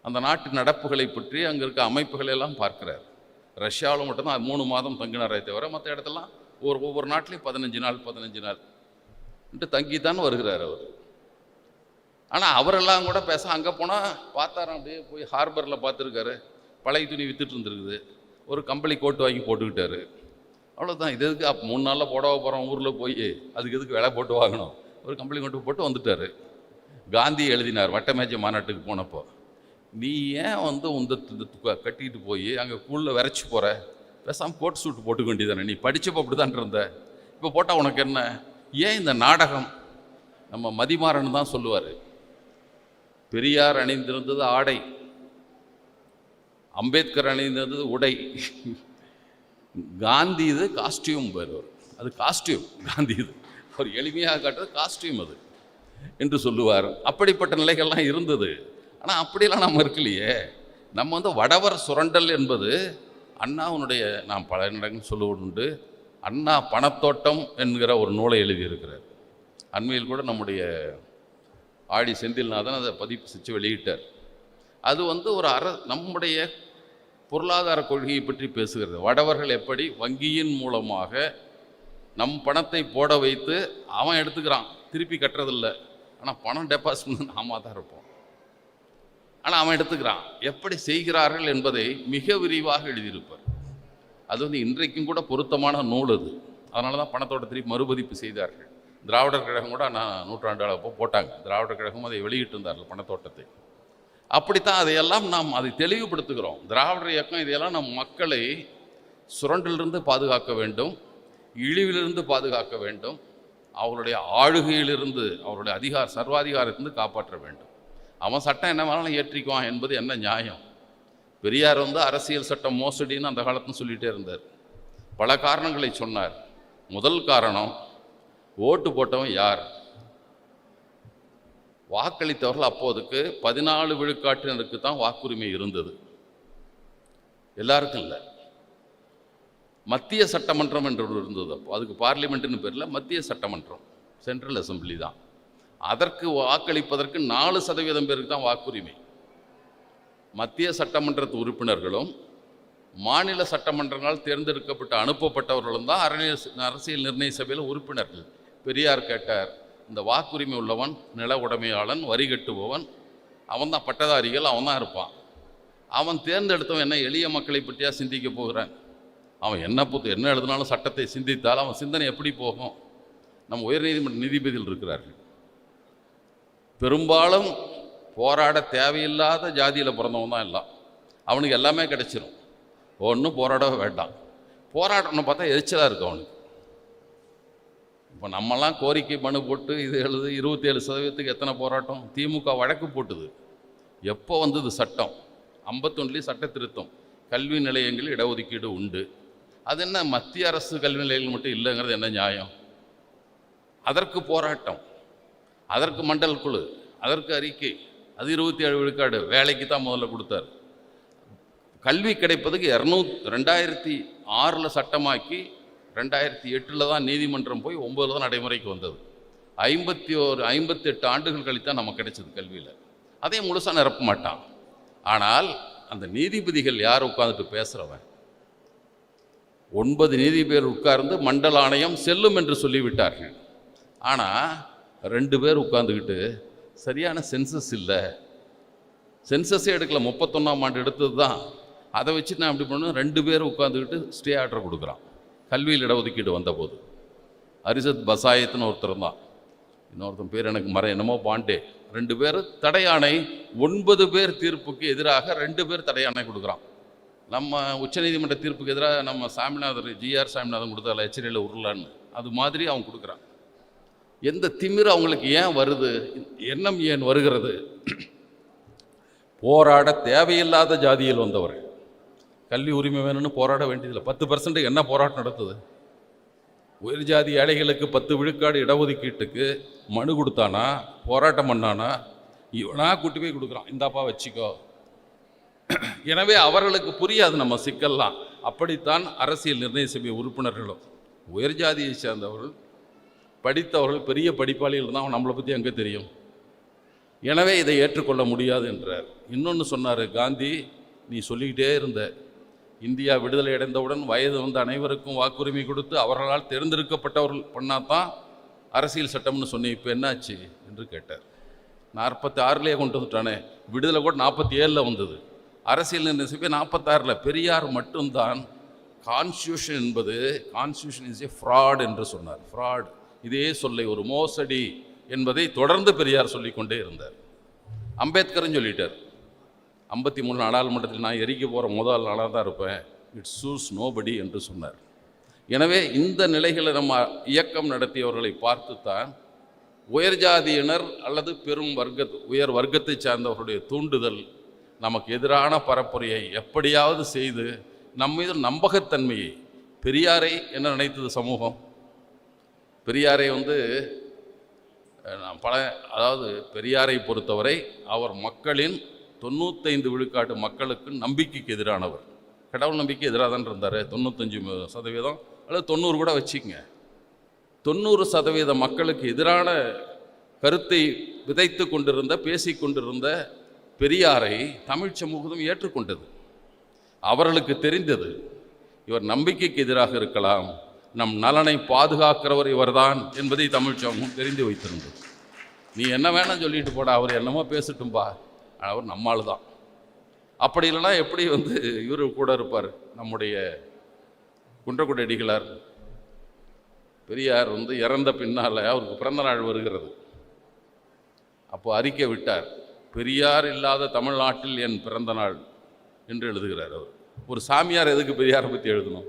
அந்த நாட்டு நடப்புகளை பற்றி அங்கே இருக்க அமைப்புகளெல்லாம் பார்க்குறார். ரஷ்யாவில் மட்டும்தான் 3 மாதம் தங்கினாரே தவிர மற்ற இடத்துலாம் ஒவ்வொரு நாட்டிலையும் 15 நாள் தங்கித்தான் வருகிறார் அவர். ஆனால் அவரெல்லாம் கூட பேச அங்கே போனால் பார்த்தாராம், அப்படியே போய் ஹார்பரில் பார்த்துருக்காரு, பழைய துணி விற்றுட்டு இருந்துருக்குது, ஒரு கம்பளி கோட்டு வாங்கி போட்டுக்கிட்டாரு. அவ்வளோதான். இது எதுக்கு 3 நாளில் போடவா போகிறோம் ஊரில் போய், அதுக்கு எதுக்கு விலை போட்டு வாங்கணும், ஒரு கம்பளி கோட்டு போட்டு வந்துட்டார். காந்தி எழுதினார் வட்டமேஜை மாநாட்டுக்கு போனப்போ, நீ ஏன் உந்த கட்டிக்கிட்டு போய் அங்கே கூழில் விரைச்சி போகிற, பேசாமல் கோட் சூட்டு போட்டுக்க வேண்டியதானே, நீ படித்தப்போ அப்படி தான் இருந்த, இப்போ போட்டால் உனக்கு என்ன, ஏன் இந்த நாடகம். நம்ம மதிமாறன் தான் சொல்லுவார், பெரியார் அணிந்திருந்தது ஆடை, அம்பேத்கர் அணிந்திருந்தது உடை, காந்தி இது காஸ்டியூம் பேர், அது காஸ்டியூம் காந்தி இது, ஒரு எளிமையாக காட்டுறது காஸ்டியூம் அது என்று சொல்லுவார். அப்படிப்பட்ட நிலைகள்லாம் இருந்தது. ஆனால் அப்படியெல்லாம் நம்ம இருக்கலையே. நம்ம வடவர் சுரண்டல் என்பது அண்ணாவுடைய, நான் பல இடங்கள் சொல்லுவது, அண்ணா பணத்தோட்டம் என்கிற ஒரு நூலை எழுதியிருக்கிறார். அண்மையில் கூட நம்முடைய ஆடி செந்தில்நாதன் அதை பதிப்பு செஞ்சு வெளியிட்டார். அது ஒரு நம்முடைய பொருளாதார கொள்கையை பற்றி பேசுகிறது. வடவர்கள் எப்படி வங்கியின் மூலமாக நம் பணத்தை போட வைத்து அவன் எடுத்துக்கிறான், திருப்பி கட்டுறதில்லை, ஆனால் பணம் டெபாசிட் நாம தான் இருப்போம், ஆனால் அவன் எடுத்துக்கிறான், எப்படி செய்கிறார்கள் என்பதை மிக விரிவாக எழுதியிருப்பார். அது இன்றைக்கும் கூட பொருத்தமான நூல் அது. அதனால தான் பணத்தோட திருப்பி மறுபதிப்பு செய்தார்கள். திராவிடர் கழகம் கூட நூற்றாண்டு அளப்போ போட்டாங்க. திராவிடர் கழகம் அதை வெளியிட்டு இருந்தார்கள் பணத்தோட்டத்தை. அப்படித்தான் அதையெல்லாம் நாம் அதை தெளிவுபடுத்துகிறோம். திராவிடர் இயக்கம் இதையெல்லாம் நம் மக்களை சுரண்டிலிருந்து பாதுகாக்க வேண்டும், இழிவிலிருந்து பாதுகாக்க வேண்டும், அவருடைய ஆளுகையிலிருந்து, அவருடைய சர்வாதிகாரத்திலிருந்து காப்பாற்ற வேண்டும். அவன் சட்டம் என்ன வேணாலும் ஏற்றிக்குவான் என்பது என்ன நியாயம்? பெரியார் அரசியல் சட்டம் மோசடின்னு அந்த காலத்தில் சொல்லிகிட்டே இருந்தார். பல காரணங்களை சொன்னார். முதல் காரணம், ஓட்டு போட்டவன் யார்? வாக்களித்தவர்கள் அப்போதுக்கு 14 விழுக்காட்டினருக்கு தான் வாக்குரிமை இருந்தது, எல்லாருக்கும் இல்லை. மத்திய சட்டமன்றம் என்று இருந்தது. அப்போ அதுக்கு பார்லிமெண்ட்டுன்னு பேரில் மத்திய சட்டமன்றம், சென்ட்ரல் அசம்பிளி தான். அதற்கு வாக்களிப்பதற்கு 4% பேருக்கு தான் வாக்குரிமை. மத்திய சட்டமன்றத்து உறுப்பினர்களும் மாநில சட்டமன்றங்களால் தேர்ந்தெடுக்கப்பட்டு அனுப்பப்பட்டவர்களும் தான் அரசியல் நிர்ணய சபையில் உறுப்பினர்கள். பெரியார் கேட்டார், இந்த வாக்குரிமை உள்ளவன் நில உடைமையாளன், வரி கட்டுபவன், அவன் தான் பட்டதாரிகள், அவன் தான் இருப்பான். அவன் தேர்ந்தெடுத்தவன் என்ன எளிய மக்களை பற்றியா சிந்திக்க போகிறான்? அவன் என்ன எழுதினாலும் சட்டத்தை சிந்தித்தால் அவன் சிந்தனை எப்படி போகும்? நம்ம உயர்நீதிமன்ற நீதிபதிகள் இருக்கிறார்கள், பெரும்பாலும் போராட தேவையில்லாத ஜாதியில் பிறந்தவன் தான் எல்லாம், அவனுக்கு எல்லாமே கிடைச்சிடும், ஒன்றும் போராடவே வேண்டாம். போராட்டம்னு பார்த்தா எரிச்சலாக இருக்கு அவனுக்கு. இப்போ நம்மலாம் கோரிக்கை மனு போட்டு இது எழுது 27% எத்தனை போராட்டம்? திமுக வழக்கு போட்டுது. எப்போ வந்தது சட்டம்? 51 சட்ட திருத்தம், கல்வி நிலையங்களில் இடஒதுக்கீடு உண்டு. அது என்ன மத்திய அரசு கல்வி நிலையங்கள் மட்டும் இல்லைங்கிறது என்ன நியாயம்? அதற்கு போராட்டம், அதற்கு மண்டல் குழு, அதற்கு அறிக்கை, அது 27 விழுக்காடு வேலைக்கு தான் முதல்ல கொடுத்தார். கல்வி கிடைப்பதுக்கு 2006 சட்டமாக்கி 2008 தான் நீதிமன்றம் போய் 9 தான் நடைமுறைக்கு வந்தது. 58 ஆண்டுகள் கழித்தான் நமக்கு கிடைச்சது கல்வியில். அதையும் முழுசாக நிரப்ப மாட்டான். ஆனால் அந்த நீதிபதிகள் யார் உட்கார்ந்துட்டு பேசுகிறவன்? 9 நீதிபதிகள் உட்கார்ந்து மண்டல ஆணையம் செல்லும் என்று சொல்லிவிட்டார்கள். ஆனால் 2 பேர் உட்காந்துக்கிட்டு சரியான சென்சஸ் இல்லை, சென்சஸே எடுக்கல, 31ஆம் ஆண்டு எடுத்தது தான், அதை வச்சு நான் எப்படி பண்ணணும், 2 பேர் உட்காந்துக்கிட்டு ஸ்டே ஆர்டர் கொடுக்குறான். கல்வியில் இடஒதுக்கீடு வந்தபோது அரிசத் பசாயத்னு ஒருத்தர் தான், இன்னொருத்தன் பேர் எனக்கு என்னமோ பாண்டே, 2 பேர் தடையாணை, 9 பேர் தீர்ப்புக்கு எதிராக 2 பேர் தடையாணை கொடுக்குறான். நம்ம உச்சநீதிமன்ற தீர்ப்புக்கு எதிராக நம்ம சாமிநாதர் ஜிஆர் சாமிநாதன் கொடுத்தால எச்சரியில் உருளான்னு, அது மாதிரி அவன் கொடுக்குறான். எந்த திமிர் அவங்களுக்கு ஏன் வருது, எண்ணம் ஏன் வருகிறது? போராட தேவையில்லாத ஜாதியில் வந்தவர். கல்வி உரிமை வேணும்னு போராட வேண்டியதில்லை. 10% என்ன போராட்டம் நடத்துது? உயர் ஜாதி ஏழைகளுக்கு 10 விழுக்காடு இடஒதுக்கீட்டுக்கு மனு கொடுத்தானா, போராட்டம் பண்ணானா, இவனா கூட்டி போய் கொடுக்குறான், இந்தாப்பா வச்சுக்கோ. எனவே அவர்களுக்கு புரியாது நம்ம சிக்கல்லாம். அப்படித்தான் அரசியல் நிர்ணய சபை உறுப்பினர்களும் உயர் ஜாதியை சேர்ந்தவர்கள், படித்தவர்கள், பெரிய படிப்பாளிகள் தான், நம்மளை பற்றி அங்கே தெரியும். எனவே இதை ஏற்றுக்கொள்ள முடியாது என்றார். இன்னொன்று சொன்னார் காந்தி, நீ சொல்லிக்கிட்டே இருந்த இந்தியா விடுதலை அடைந்தவுடன் வயது வந்த அனைவருக்கும் வாக்குரிமை கொடுத்து அவர்களால் தேர்ந்தெடுக்கப்பட்டவர்கள் பண்ணாதான் அரசியல் சட்டம்னு சொன்னேன், இப்போ என்னாச்சு என்று கேட்டார். 46லேயே கொண்டு வந்துட்டானே, விடுதலை கூட 47ல் வந்தது, அரசியல் நிர்ணய சபை 46ல். பெரியார் மட்டும்தான் கான்ஸ்டியூஷன் என்பது, கான்ஸ்டியூஷன் இஸ் ஏ ஃப்ராட் என்று சொன்னார். ஃப்ராட், இதே சொல்லை, ஒரு மோசடி என்பதை தொடர்ந்து பெரியார் சொல்லிக்கொண்டே இருந்தார். அம்பேத்கரும் சொல்லிட்டார், 53 நாடாளுமன்றத்தில் நான் எரிக்க போகிற முதல் நாளாக தான் இருப்பேன், இட்ஸ் சூஸ் நோபடி என்று சொன்னார். எனவே இந்த நிலைகளை நம்ம இயக்கம் நடத்தியவர்களை பார்த்துத்தான் உயர் ஜாதியினர் அல்லது பெரும் உயர் வர்க்கத்தை சார்ந்தவர்களுடைய தூண்டுதல் நமக்கு எதிரான பரப்புரையை எப்படியாவது செய்து நம் மீது நம்பகத்தன்மையை, பெரியாரை என்ன நினைத்தது சமூகம்? பெரியாரை அதாவது பெரியாரை பொறுத்தவரை அவர் மக்களின் 95 விழுக்காட்டு மக்களுக்கு நம்பிக்கைக்கு எதிரானவர். கடவுள் நம்பிக்கை எதிராக தான் இருந்தார். 95% அல்லது 90 கூட வச்சுக்கங்க. 90% மக்களுக்கு எதிரான கருத்தை விதைத்து கொண்டிருந்த, பேசி கொண்டிருந்த பெரியாரை தமிழ் சமூகம் ஏற்றுக்கொண்டது. அவர்களுக்கு தெரிந்தது, இவர் நம்பிக்கைக்கு எதிராக இருக்கலாம், நம் நலனை பாதுகாக்கிறவர் இவர்தான் என்பதை தமிழ் சமூகம் தெரிந்து வைத்திருந்தது. நீ என்ன வேணாம் சொல்லிட்டு போடா, அவர் என்னமோ பேசட்டும்பா, அவர் நம்மால் தான். அப்படி இல்லைன்னா எப்படி இவர் கூட இருப்பார்? நம்முடைய குன்றக்குடி அடிகளார், பெரியார் இறந்த பின்னால் அவருக்கு பிறந்த நாள் வருகிறது. அப்போ அறிக்கை விட்டார், பெரியார் இல்லாத தமிழ்நாட்டில் என் பிறந்த நாள் என்று எழுதுகிறார். அவர் ஒரு சாமியார் எதுக்கு பெரியாரை பற்றி எழுதணும்?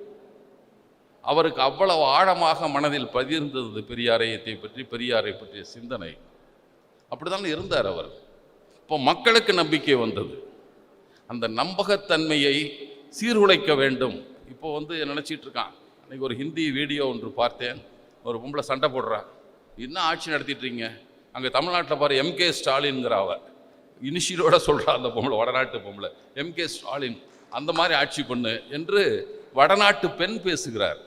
அவருக்கு அவ்வளவு ஆழமாக மனதில் பதிர்ந்தது பெரியாரையத்தை பற்றி, பெரியாரை பற்றிய சிந்தனை. அப்படிதான் இருந்தார் அவர். இப்போ மக்களுக்கு நம்பிக்கை வந்தது. அந்த நம்பகத்தன்மையை சீர்குலைக்க வேண்டும். இப்போ நினச்சிட்டு இருக்கான். அன்றைக்கி ஒரு ஹிந்தி வீடியோ ஒன்று பார்த்தேன். ஒரு பொம்பளை சண்டை போடுறா, என்ன ஆட்சி நடத்திட்டுறீங்க அங்கே தமிழ்நாட்டில் பாரு, எம்கே ஸ்டாலின்ங்கிற அவ இனிஷியலோட சொல்கிறா அந்த பொம்பளை, வடநாட்டு பொம்பளை, எம்கே ஸ்டாலின் அந்த மாதிரி ஆட்சி பண்ணு என்று வடநாட்டு பெண் பேசுகிறார்.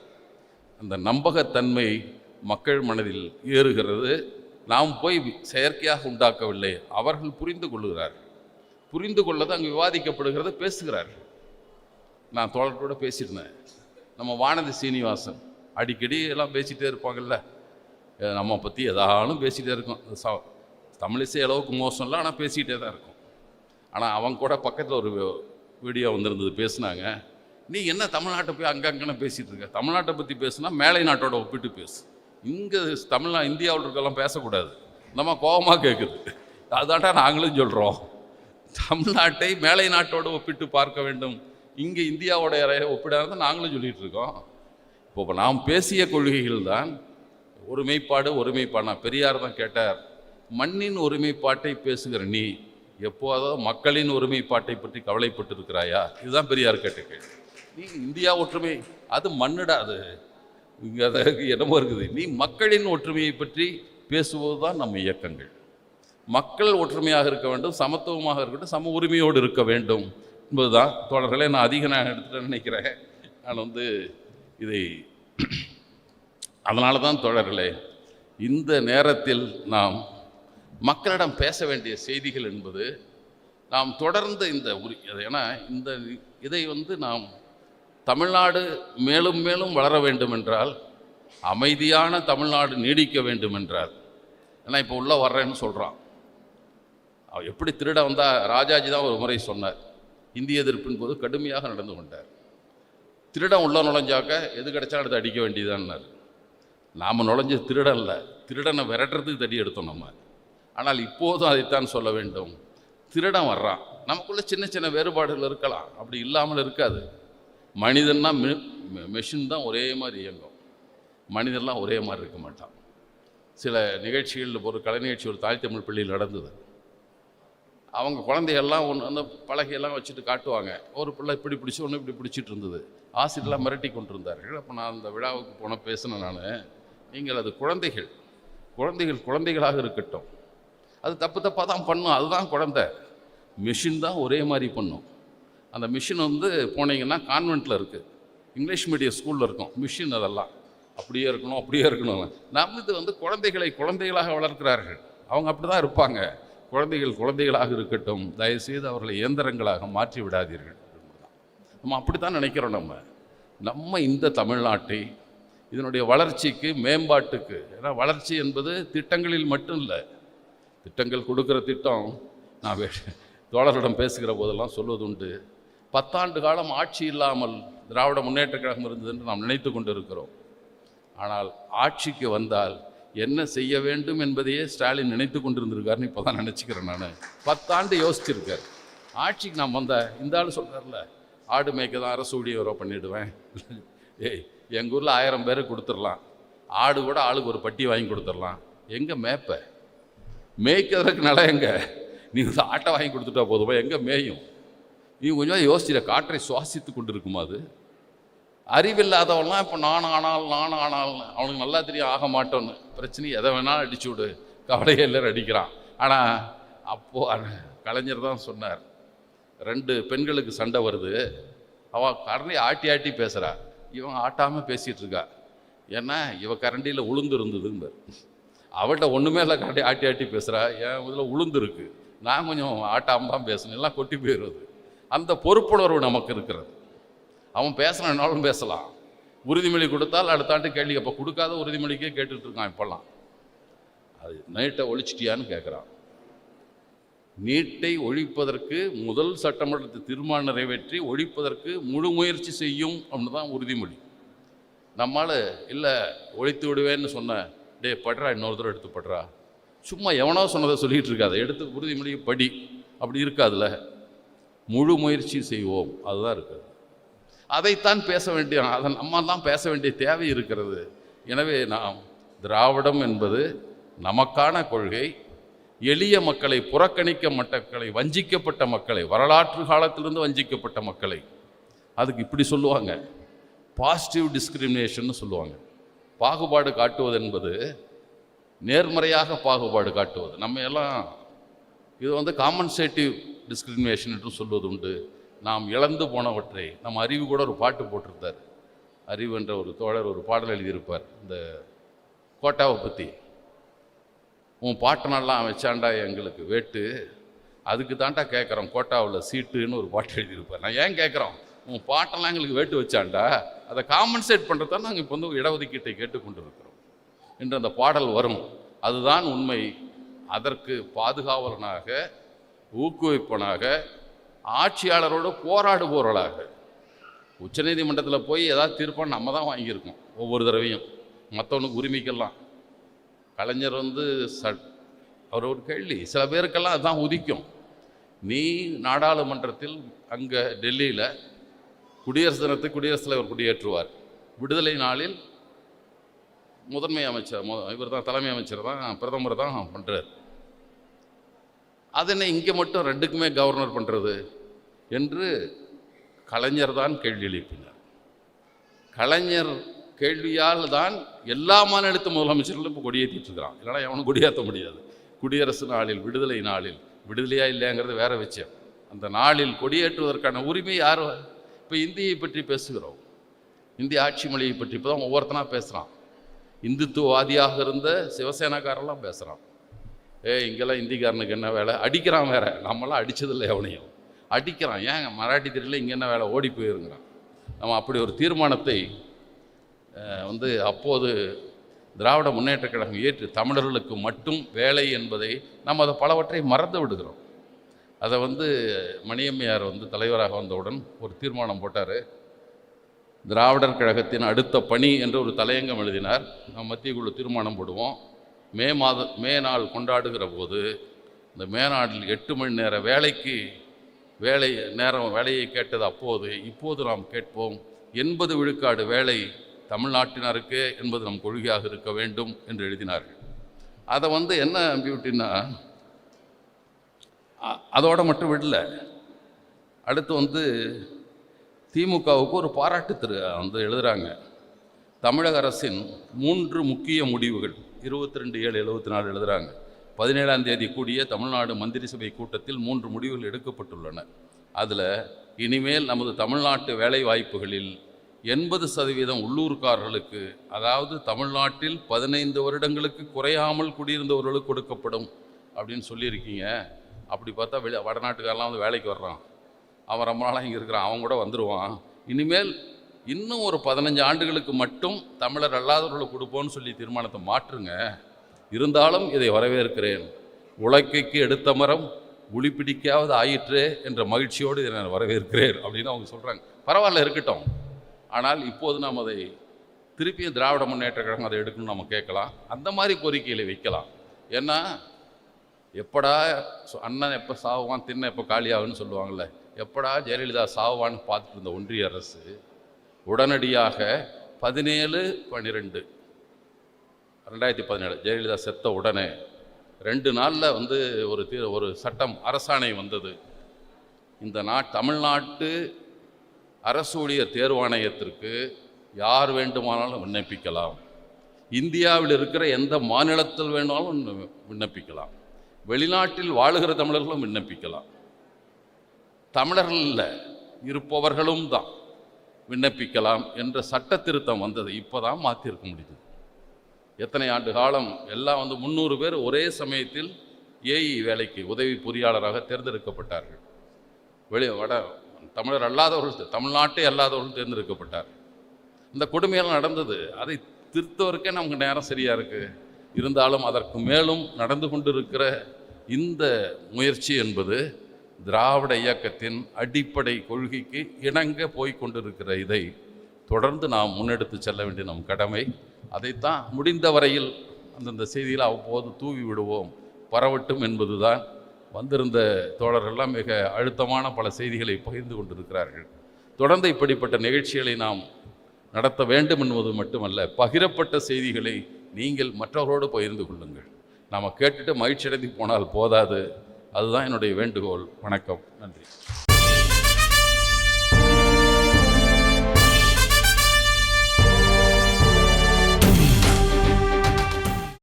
அந்த நம்பகத்தன்மை மக்கள் மனதில் ஏறுகிறது. நாம் போய் செயற்கையாக உண்டாக்கவில்லை, அவர்கள் புரிந்து கொள்ளுகிறார். புரிந்து கொள்ளது அங்கே விவாதிக்கப்படுகிறது, பேசுகிறார். நான் தோழர்களோட பேசியிருந்தேன். நம்ம வானதி சீனிவாசன் அடிக்கடி எல்லாம் பேசிகிட்டே இருப்பாங்கல்ல, நம்ம பற்றி எதாலும் பேசிகிட்டே இருக்கோம். தமிழிசை அளவுக்கு மோசம் இல்லை, ஆனால் பேசிக்கிட்டே தான் இருக்கும். ஆனால் அவங்க கூட பக்கத்தில் ஒரு வீடியோ வந்திருந்தது, பேசுனாங்க, நீ என்ன தமிழ்நாட்டை போய் அங்கங்கன்னு பேசிகிட்டு இருக்க, தமிழ்நாட்டை பற்றி பேசுனா மேலை நாட்டோட ஒப்பிட்டு பேசு, இங்கே இந்தியாவில் இருக்கலாம் பேசக்கூடாது. நம்ம கோபமாக கேட்குது. அதாட்டா நாங்களும் சொல்கிறோம், தமிழ்நாட்டை மேலை நாட்டோடு ஒப்பிட்டு பார்க்க வேண்டும், இங்கே இந்தியாவோட ஒப்பிடாத நாங்களும் சொல்லிகிட்டு இருக்கோம். இப்போ நாம் பேசிய கொள்கைகள் தான் ஒருமைப்பாடு. பெரியார் தான் கேட்டார், மண்ணின் ஒருமைப்பாட்டை பேசுகிற நீ எப்போதாவது மக்களின் ஒருமைப்பாட்டை பற்றி கவலைப்பட்டு இருக்கிறாயா? இதுதான் பெரியார் கேட்ட கேள்வி. நீ இந்தியா ஒற்றுமை, அது மண்ணிடா, அது இங்கே அதற்கு என்னமோ இருக்குது. நீ மக்களின் ஒற்றுமையை பற்றி பேசுவது தான் நம்ம இயக்கங்கள். மக்கள் ஒற்றுமையாக இருக்க வேண்டும், சமத்துவமாக இருக்கட்டும், சம உரிமையோடு இருக்க வேண்டும் என்பதுதான். தோழர்களே, நான் எடுத்துகிட்டு நினைக்கிறேன். நான் இதை அதனால தான் தோழர்களே, இந்த நேரத்தில் நாம் மக்களிடம் பேச வேண்டிய செய்திகள் என்பது நாம் தொடர்ந்து ஏன்னா இதை நாம் தமிழ்நாடு மேலும் மேலும் வளர வேண்டும் என்றால், அமைதியான தமிழ்நாடு நீடிக்க வேண்டும் என்றால், ஏன்னா இப்போ உள்ளே வர்றேன்னு சொல்கிறான். அவன் எப்படி திருட வந்தால் ராஜாஜி தான் ஒரு முறை சொன்னார், இந்திய எதிர்ப்பின் போது கடுமையாக நடந்து கொண்டார். திருடன் உள்ள நுழைஞ்சாக்க எது கிடைச்சா எடுத்து அடிக்க வேண்டியதான்னார். நாம் நுழைஞ்ச திருடன் இல்லை, திருடனை விரட்டுறதுக்கு தடி எடுத்தோம் நம்ம. ஆனால் இப்போதும் அதைத்தான் சொல்ல வேண்டும். திருடன் வர்றான், நமக்குள்ளே சின்ன சின்ன வேறுபாடுகள் இருக்கலாம், அப்படி இல்லாமல் இருக்காது. மனிதன்னா மெஷின் தான் ஒரே மாதிரி இயங்கும், மனிதன்லாம் ஒரே மாதிரி இருக்க மாட்டான். சில நிகழ்ச்சிகளில் ஒரு கலை நிகழ்ச்சி ஒரு தாய் தமிழ் பள்ளியில் நடந்தது. அவங்க குழந்தைகள்லாம் ஒன்று அந்த பலகையெல்லாம் வச்சுட்டு காட்டுவாங்க. ஒரு பிள்ளை இப்படி பிடிச்சி ஒன்று இப்படி பிடிச்சிட்டு இருந்தது. ஆசிரியர்லாம் மிரட்டி கொண்டு இருந்தார்கள். அப்போ நான் அந்த விழாவுக்கு போன பேசினேன் நான், நீங்கள் அது குழந்தைகள் குழந்தைகளாக இருக்கட்டும், அது தப்பு தப்பாக தான் பண்ணும், அதுதான் குழந்தை. மிஷின் தான் ஒரே மாதிரி பண்ணும். அந்த மிஷின் வந்து போனீங்கன்னா கான்வென்ட்டில் இருக்குது, இங்கிலீஷ் மீடியம் ஸ்கூலில் இருக்கும் மிஷின். அதெல்லாம் அப்படியே இருக்கணும். நம்ம இது வந்து குழந்தைகளாக வளர்க்கிறார்கள், அவங்க அப்படி தான் இருப்பாங்க. குழந்தைகளாக இருக்கட்டும், தயவுசெய்து அவர்களை இயந்திரங்களாக மாற்றி விடாதீர்கள். நம்ம அப்படி தான் நினைக்கிறோம். நம்ம இந்த தமிழ்நாட்டை இதனுடைய வளர்ச்சிக்கு மேம்பாட்டுக்கு, ஏன்னா வளர்ச்சி என்பது திட்டங்களில் மட்டும் இல்லை. திட்டங்கள் கொடுக்குற திட்டம் நான் தோழர்களிடம் பேசுகிற போதெல்லாம் சொல்வதுண்டு. 10 ஆண்டு காலம் ஆட்சி இல்லாமல் திராவிட முன்னேற்ற கழகம் இருந்தது என்று நாம் நினைத்து கொண்டு இருக்கிறோம். ஆனால் ஆட்சிக்கு வந்தால் என்ன செய்ய வேண்டும் என்பதையே ஸ்டாலின் நினைத்து கொண்டிருந்திருக்காருன்னு இப்போ தான் நினச்சிக்கிறேன் நான். 10 ஆண்டு யோசிச்சிருக்கார். ஆட்சிக்கு நான் வந்தேன், இந்த ஆள் சொல்கிறார்ல, ஆடு மேய்க்க தான் அரசு ஊழியரோ பண்ணிவிடுவேன். எங்கள் ஊரில் 1000 பேருக்கு கொடுத்துடலாம், ஆடு கூட ஆளுக்கு ஒரு பட்டி வாங்கி கொடுத்துடலாம். எங்கே மேய்ப்ப? மேய்க்கிறதுக்கு நிலம் எங்கே? நீ வந்து ஆட்டை வாங்கி கொடுத்துட்டா போதுமா, எங்கே மேயும்? நீ கொஞ்சம் யோசிச்சிட, காற்றை சுவாசித்து கொண்டு இருக்குமா அது? அறிவில்லாதவன்லாம் இப்போ நான் ஆனால் அவனுக்கு நல்லா தெரியும் ஆக மாட்டோன்னு. பிரச்சனை எதை வேணாலும் அடிச்சு விடு, கவலையே எல்லாரும் அடிக்கிறான். ஆனால் அப்போது கலைஞர் தான் சொன்னார், 2 பெண்களுக்கு சண்டை வருது, அவன் கரண்டி ஆட்டி பேசுகிறா, இவன் ஆட்டாமல் பேசிகிட்டு இருக்கா. ஏன்னா இவ கரண்டியில் உளுந்து இருந்ததுங்க, அவள்கிட்ட ஒன்றுமே இல்லை, கரண்டி ஆட்டி பேசுகிறா, என் இதில் உளுந்து இருக்குது, நான் கொஞ்சம் ஆட்டாமல் தான் பேசணும், எல்லாம் கொட்டி போயிடுவது. அந்த பொறுப்புணர்வு நமக்கு இருக்கிறது. அவன் பேசுனாலும் பேசலாம், உறுதிமொழி கொடுத்தால் அடுத்தாண்டு கேள்வி. அப்போ கொடுக்காத உறுதிமொழிக்கே கேட்டுட்டு இருக்கான் இப்போல்லாம். அது நீட்டை ஒழிச்சிட்டியான்னு கேட்குறான். நீட்டை ஒழிப்பதற்கு முதல் சட்டமன்றத்தை தீர்மானம் நிறைவேற்றி ஒழிப்பதற்கு முழு முயற்சி செய்யும் அப்படின்னு தான் உறுதிமொழி. நம்மளால் இல்லை ஒழித்து விடுவேன்னு சொன்ன, டே படுறா, இன்னொரு தடவை எடுத்து படுறா, சும்மா எவனோ சொன்னதை சொல்லிகிட்டு இருக்காத, எடுத்து உறுதிமொழி படி, அப்படி இருக்காதுல்ல. முழு முயற்சி செய்வோம், அதுதான் இருக்குது. அதைத்தான் பேச வேண்டிய, அதை நம்ம தான் பேச வேண்டிய தேவை இருக்கிறது. எனவே நாம் திராவிடம் என்பது நமக்கான கொள்கை. எளிய மக்களை, புறக்கணிக்க மக்களை, வஞ்சிக்கப்பட்ட மக்களை, வரலாற்று காலத்திலிருந்து வஞ்சிக்கப்பட்ட மக்களை, அதுக்கு இப்படி சொல்லுவாங்க, பாசிட்டிவ் டிஸ்கிரிமினேஷன் சொல்லுவாங்க. பாகுபாடு காட்டுவது என்பது நேர்மறையாக பாகுபாடு காட்டுவது. நம்ம எல்லாம் இது வந்து காம்பன்சேட்டிவ் டிஸ்கிரிமினேஷன் என்று சொல்வது உண்டு. நாம் இழந்து போனவற்றை, நம்ம அறிவு கூட ஒரு பாட்டு போட்டிருந்தார். அறிவு என்ற ஒரு தோழர் ஒரு பாடல் எழுதியிருப்பார் இந்த கோட்டாவை பற்றி. உன் பாட்டனெல்லாம் வச்சாண்டா எங்களுக்கு வேட்டு, அதுக்கு தாண்டா கேட்குறோம் கோட்டாவில் சீட்டுன்னு ஒரு பாட்டு எழுதியிருப்பார். நான் ஏன் கேட்குறோம், உன் பாட்டெல்லாம் எங்களுக்கு வேட்டு வச்சாண்டா, அதை காம்பன்சேட் பண்ணுறதான் நாங்கள் இப்போ வந்து இடஒதுக்கீட்டை கேட்டுக்கொண்டு இருக்கிறோம் என்று அந்த பாடல் வரும். அதுதான் உண்மை. அதற்கு பாதுகாவலனாக, ஊக்குவிப்பனாக, ஆட்சியாளரோடு போராடுபவர்களாக, உச்சநீதிமன்றத்தில் போய் ஏதாவது தீர்ப்பாக நம்ம தான் வாங்கியிருக்கோம் ஒவ்வொரு தடவையும். மற்றவனுக்கு உரிமைக்கெல்லாம் கலைஞர் வந்து அவர் ஒரு கேள்வி, சில பேருக்கெல்லாம் அதுதான் உதிக்கும். நீ நாடாளுமன்றத்தில் அங்கே டெல்லியில் குடியரசு தினத்தை குடியரசுத் தலைவர் கொடியேற்றுவார். விடுதலை நாளில் முதன்மை அமைச்சர் இவர் தான், தலைமை அமைச்சர் தான், பிரதமர் தான் பண்ணுறார். அதனை இங்கே மட்டும் 2க்குமே கவர்னர் பண்ணுறது என்று கலைஞர் தான் கேள்வி எழுப்பினார். கலைஞர் கேள்வியால் தான் எல்லா மாநிலத்து முதலமைச்சர்களும் இப்போ கொடியேற்றிட்டு இருக்கிறான். இல்லைனா எவனும் கொடியேற்ற முடியாது. குடியரசு நாளில், விடுதலை நாளில், விடுதலையா இல்லைங்கிறது வேற விஷயம். அந்த நாளில் கொடியேற்றுவதற்கான உரிமை யார்? இப்போ இந்தியை பற்றி பேசுகிறோம், இந்திய ஆட்சி மொழியை பற்றி இப்போ தான் ஒவ்வொருத்தனாக பேசுகிறான். இந்துத்துவவாதியாக இருந்த சிவசேனாக்காரெல்லாம் பேசுகிறான். இங்கெல்லாம் இந்திக்காரனுக்கு என்ன வேலை, அடிக்கிறான் வேற. நம்மளாம் அடித்ததில்லை, எவனையும் அடிக்கிறான். ஏன் மராட்டி தெரியல, இங்கே என்ன வேலை, ஓடி போயிருங்கிறான். நம்ம அப்படி ஒரு தீர்மானத்தை வந்து அப்போது திராவிட முன்னேற்றக் கழகம் ஏற்று தமிழர்களுக்கு மட்டும் வேலை என்பதை நாம் அதை பலவற்றை மறந்து விடுகிறோம். அதை மணியம்மையார் தலைவராக வந்தவுடன் ஒரு தீர்மானம் போட்டார். திராவிடர் கழகத்தின் அடுத்த பணி என்று ஒரு தலையங்கம் எழுதினார். நாம் மத்திய குழு தீர்மானம் போடுவோம். மே நாள் கொண்டாடுகிற போது இந்த மே நாளில் 8 மணி நேர வேலையை கேட்டது அப்போது. இப்போது நாம் கேட்போம் 80 விழுக்காடு வேலை தமிழ்நாட்டினருக்கு என்பது நம் கொள்கையாக இருக்க வேண்டும் என்று எழுதினார்கள். அதை என்ன பியூட்டின்னா, அதோடு மட்டும் விடல. அடுத்து திமுகவுக்கு ஒரு பாராட்டு எழுதுகிறாங்க. தமிழக அரசின் 3 முக்கிய முடிவுகள் 22/7/74 எழுதுகிறாங்க. 17ஆம் தேதி கூடிய தமிழ்நாடு மந்திரி சபை கூட்டத்தில் 3 முடிவுகள் எடுக்கப்பட்டுள்ளன. அதில் இனிமேல் நமது தமிழ்நாட்டு வேலை வாய்ப்புகளில் 80% உள்ளூர்காரர்களுக்கு, அதாவது தமிழ்நாட்டில் 15 வருடங்களுக்கு குறையாமல் குடியிருந்தவர்களுக்கு கொடுக்கப்படும் அப்படின்னு சொல்லியிருக்கீங்க. அப்படி பார்த்தா வடநாட்டுக்காரெலாம் வேலைக்கு வர்றான், அவன் ரொம்ப நாளாக இங்கே இருக்கிறான், அவன் கூட வந்துடுவான். இனிமேல் இன்னும் ஒரு 15 ஆண்டுகளுக்கு மட்டும் தமிழர் அல்லாதவர்களுக்கு கொடுப்போன்னு சொல்லி தீர்மானத்தை மாற்றுங்க. இருந்தாலும் இதை வரவேற்கிறேன். உலக்கைக்கு எடுத்த மரம் உளிப்பிடிக்காவது ஆயிற்று என்ற மகிழ்ச்சியோடு இதை நான் வரவேற்கிறேன் அப்படின்னு அவங்க சொல்கிறாங்க. பரவாயில்ல, இருக்கட்டும். ஆனால் இப்போது நாம் அதை திருப்பியும் திராவிட முன்னேற்ற கழகம் அதை எடுக்கணும்னு நம்ம கேட்கலாம். அந்த மாதிரி கோரிக்கைகளை வைக்கலாம். ஏன்னா எப்படா அண்ணன் எப்போ சாவுவான், திண்ணை எப்போ காலியாகுன்னு சொல்லுவாங்கள்ல, எப்படா ஜெயலலிதா சாவுவான்னு பார்த்துட்டு இருந்த ஒன்றிய அரசு உடனடியாக 17/12/2017 ஜெயலலிதா செத்த உடனே 2 நாளில் ஒரு சட்டம் அரசாணை வந்தது. இந்த தமிழ்நாட்டு அரசு ஊழியர் தேர்வாணையத்திற்கு யார் வேண்டுமானாலும் விண்ணப்பிக்கலாம். இந்தியாவில் இருக்கிற எந்த மாநிலத்தில் வேணாலும் விண்ணப்பிக்கலாம். வெளிநாட்டில் வாழுகிற தமிழர்களும் விண்ணப்பிக்கலாம். தமிழர்கள் இருப்பவர்களும் தான் விண்ணப்பிக்கலாம் என்ற சட்ட திருத்தம் வந்தது. இப்போ தான் மாற்றிருக்க முடியுது. எத்தனை ஆண்டு காலம் எல்லாம் 300 பேர் ஒரே சமயத்தில் ஏஇ வேலைக்கு உதவி பொறியாளராக தேர்ந்தெடுக்கப்பட்டார்கள். தமிழர் அல்லாதவர்கள், தமிழ்நாட்டை அல்லாதவர்கள் தேர்ந்தெடுக்கப்பட்டார். இந்த கொடுமையெல்லாம் நடந்தது. அதை திருத்தவருக்கே நமக்கு நேரம் சரியாக இருக்குது. இருந்தாலும் அதற்கு மேலும் நடந்து கொண்டிருக்கிற இந்த முயற்சி என்பது திராவிட இயக்கத்தின் அடிப்படை கொள்கைக்கு இணங்க போய்கொண்டிருக்கிற இதை தொடர்ந்து நாம் முன்னெடுத்து செல்ல வேண்டிய நம் கடமை. அதைத்தான் முடிந்த வரையில் அந்தந்த செய்தியில் அவ்வப்போது தூவி விடுவோம், பரவட்டும் என்பதுதான். வந்திருந்த தோழர்கள்லாம் மிக அழுத்தமான பல செய்திகளை பகிர்ந்து கொண்டிருக்கிறார்கள். தொடர்ந்து இப்படிப்பட்ட நிகழ்ச்சிகளை நாம் நடத்த வேண்டும் என்பது மட்டுமல்ல, பகிரப்பட்ட செய்திகளை நீங்கள் மற்றவர்களோடு பகிர்ந்து கொள்ளுங்கள். நாம் கேட்டுட்டு மகிழ்ச்சி அடைந்து போனால் போதாது. அதுதான் என்னுடைய வேண்டுகோள். வணக்கம், நன்றி.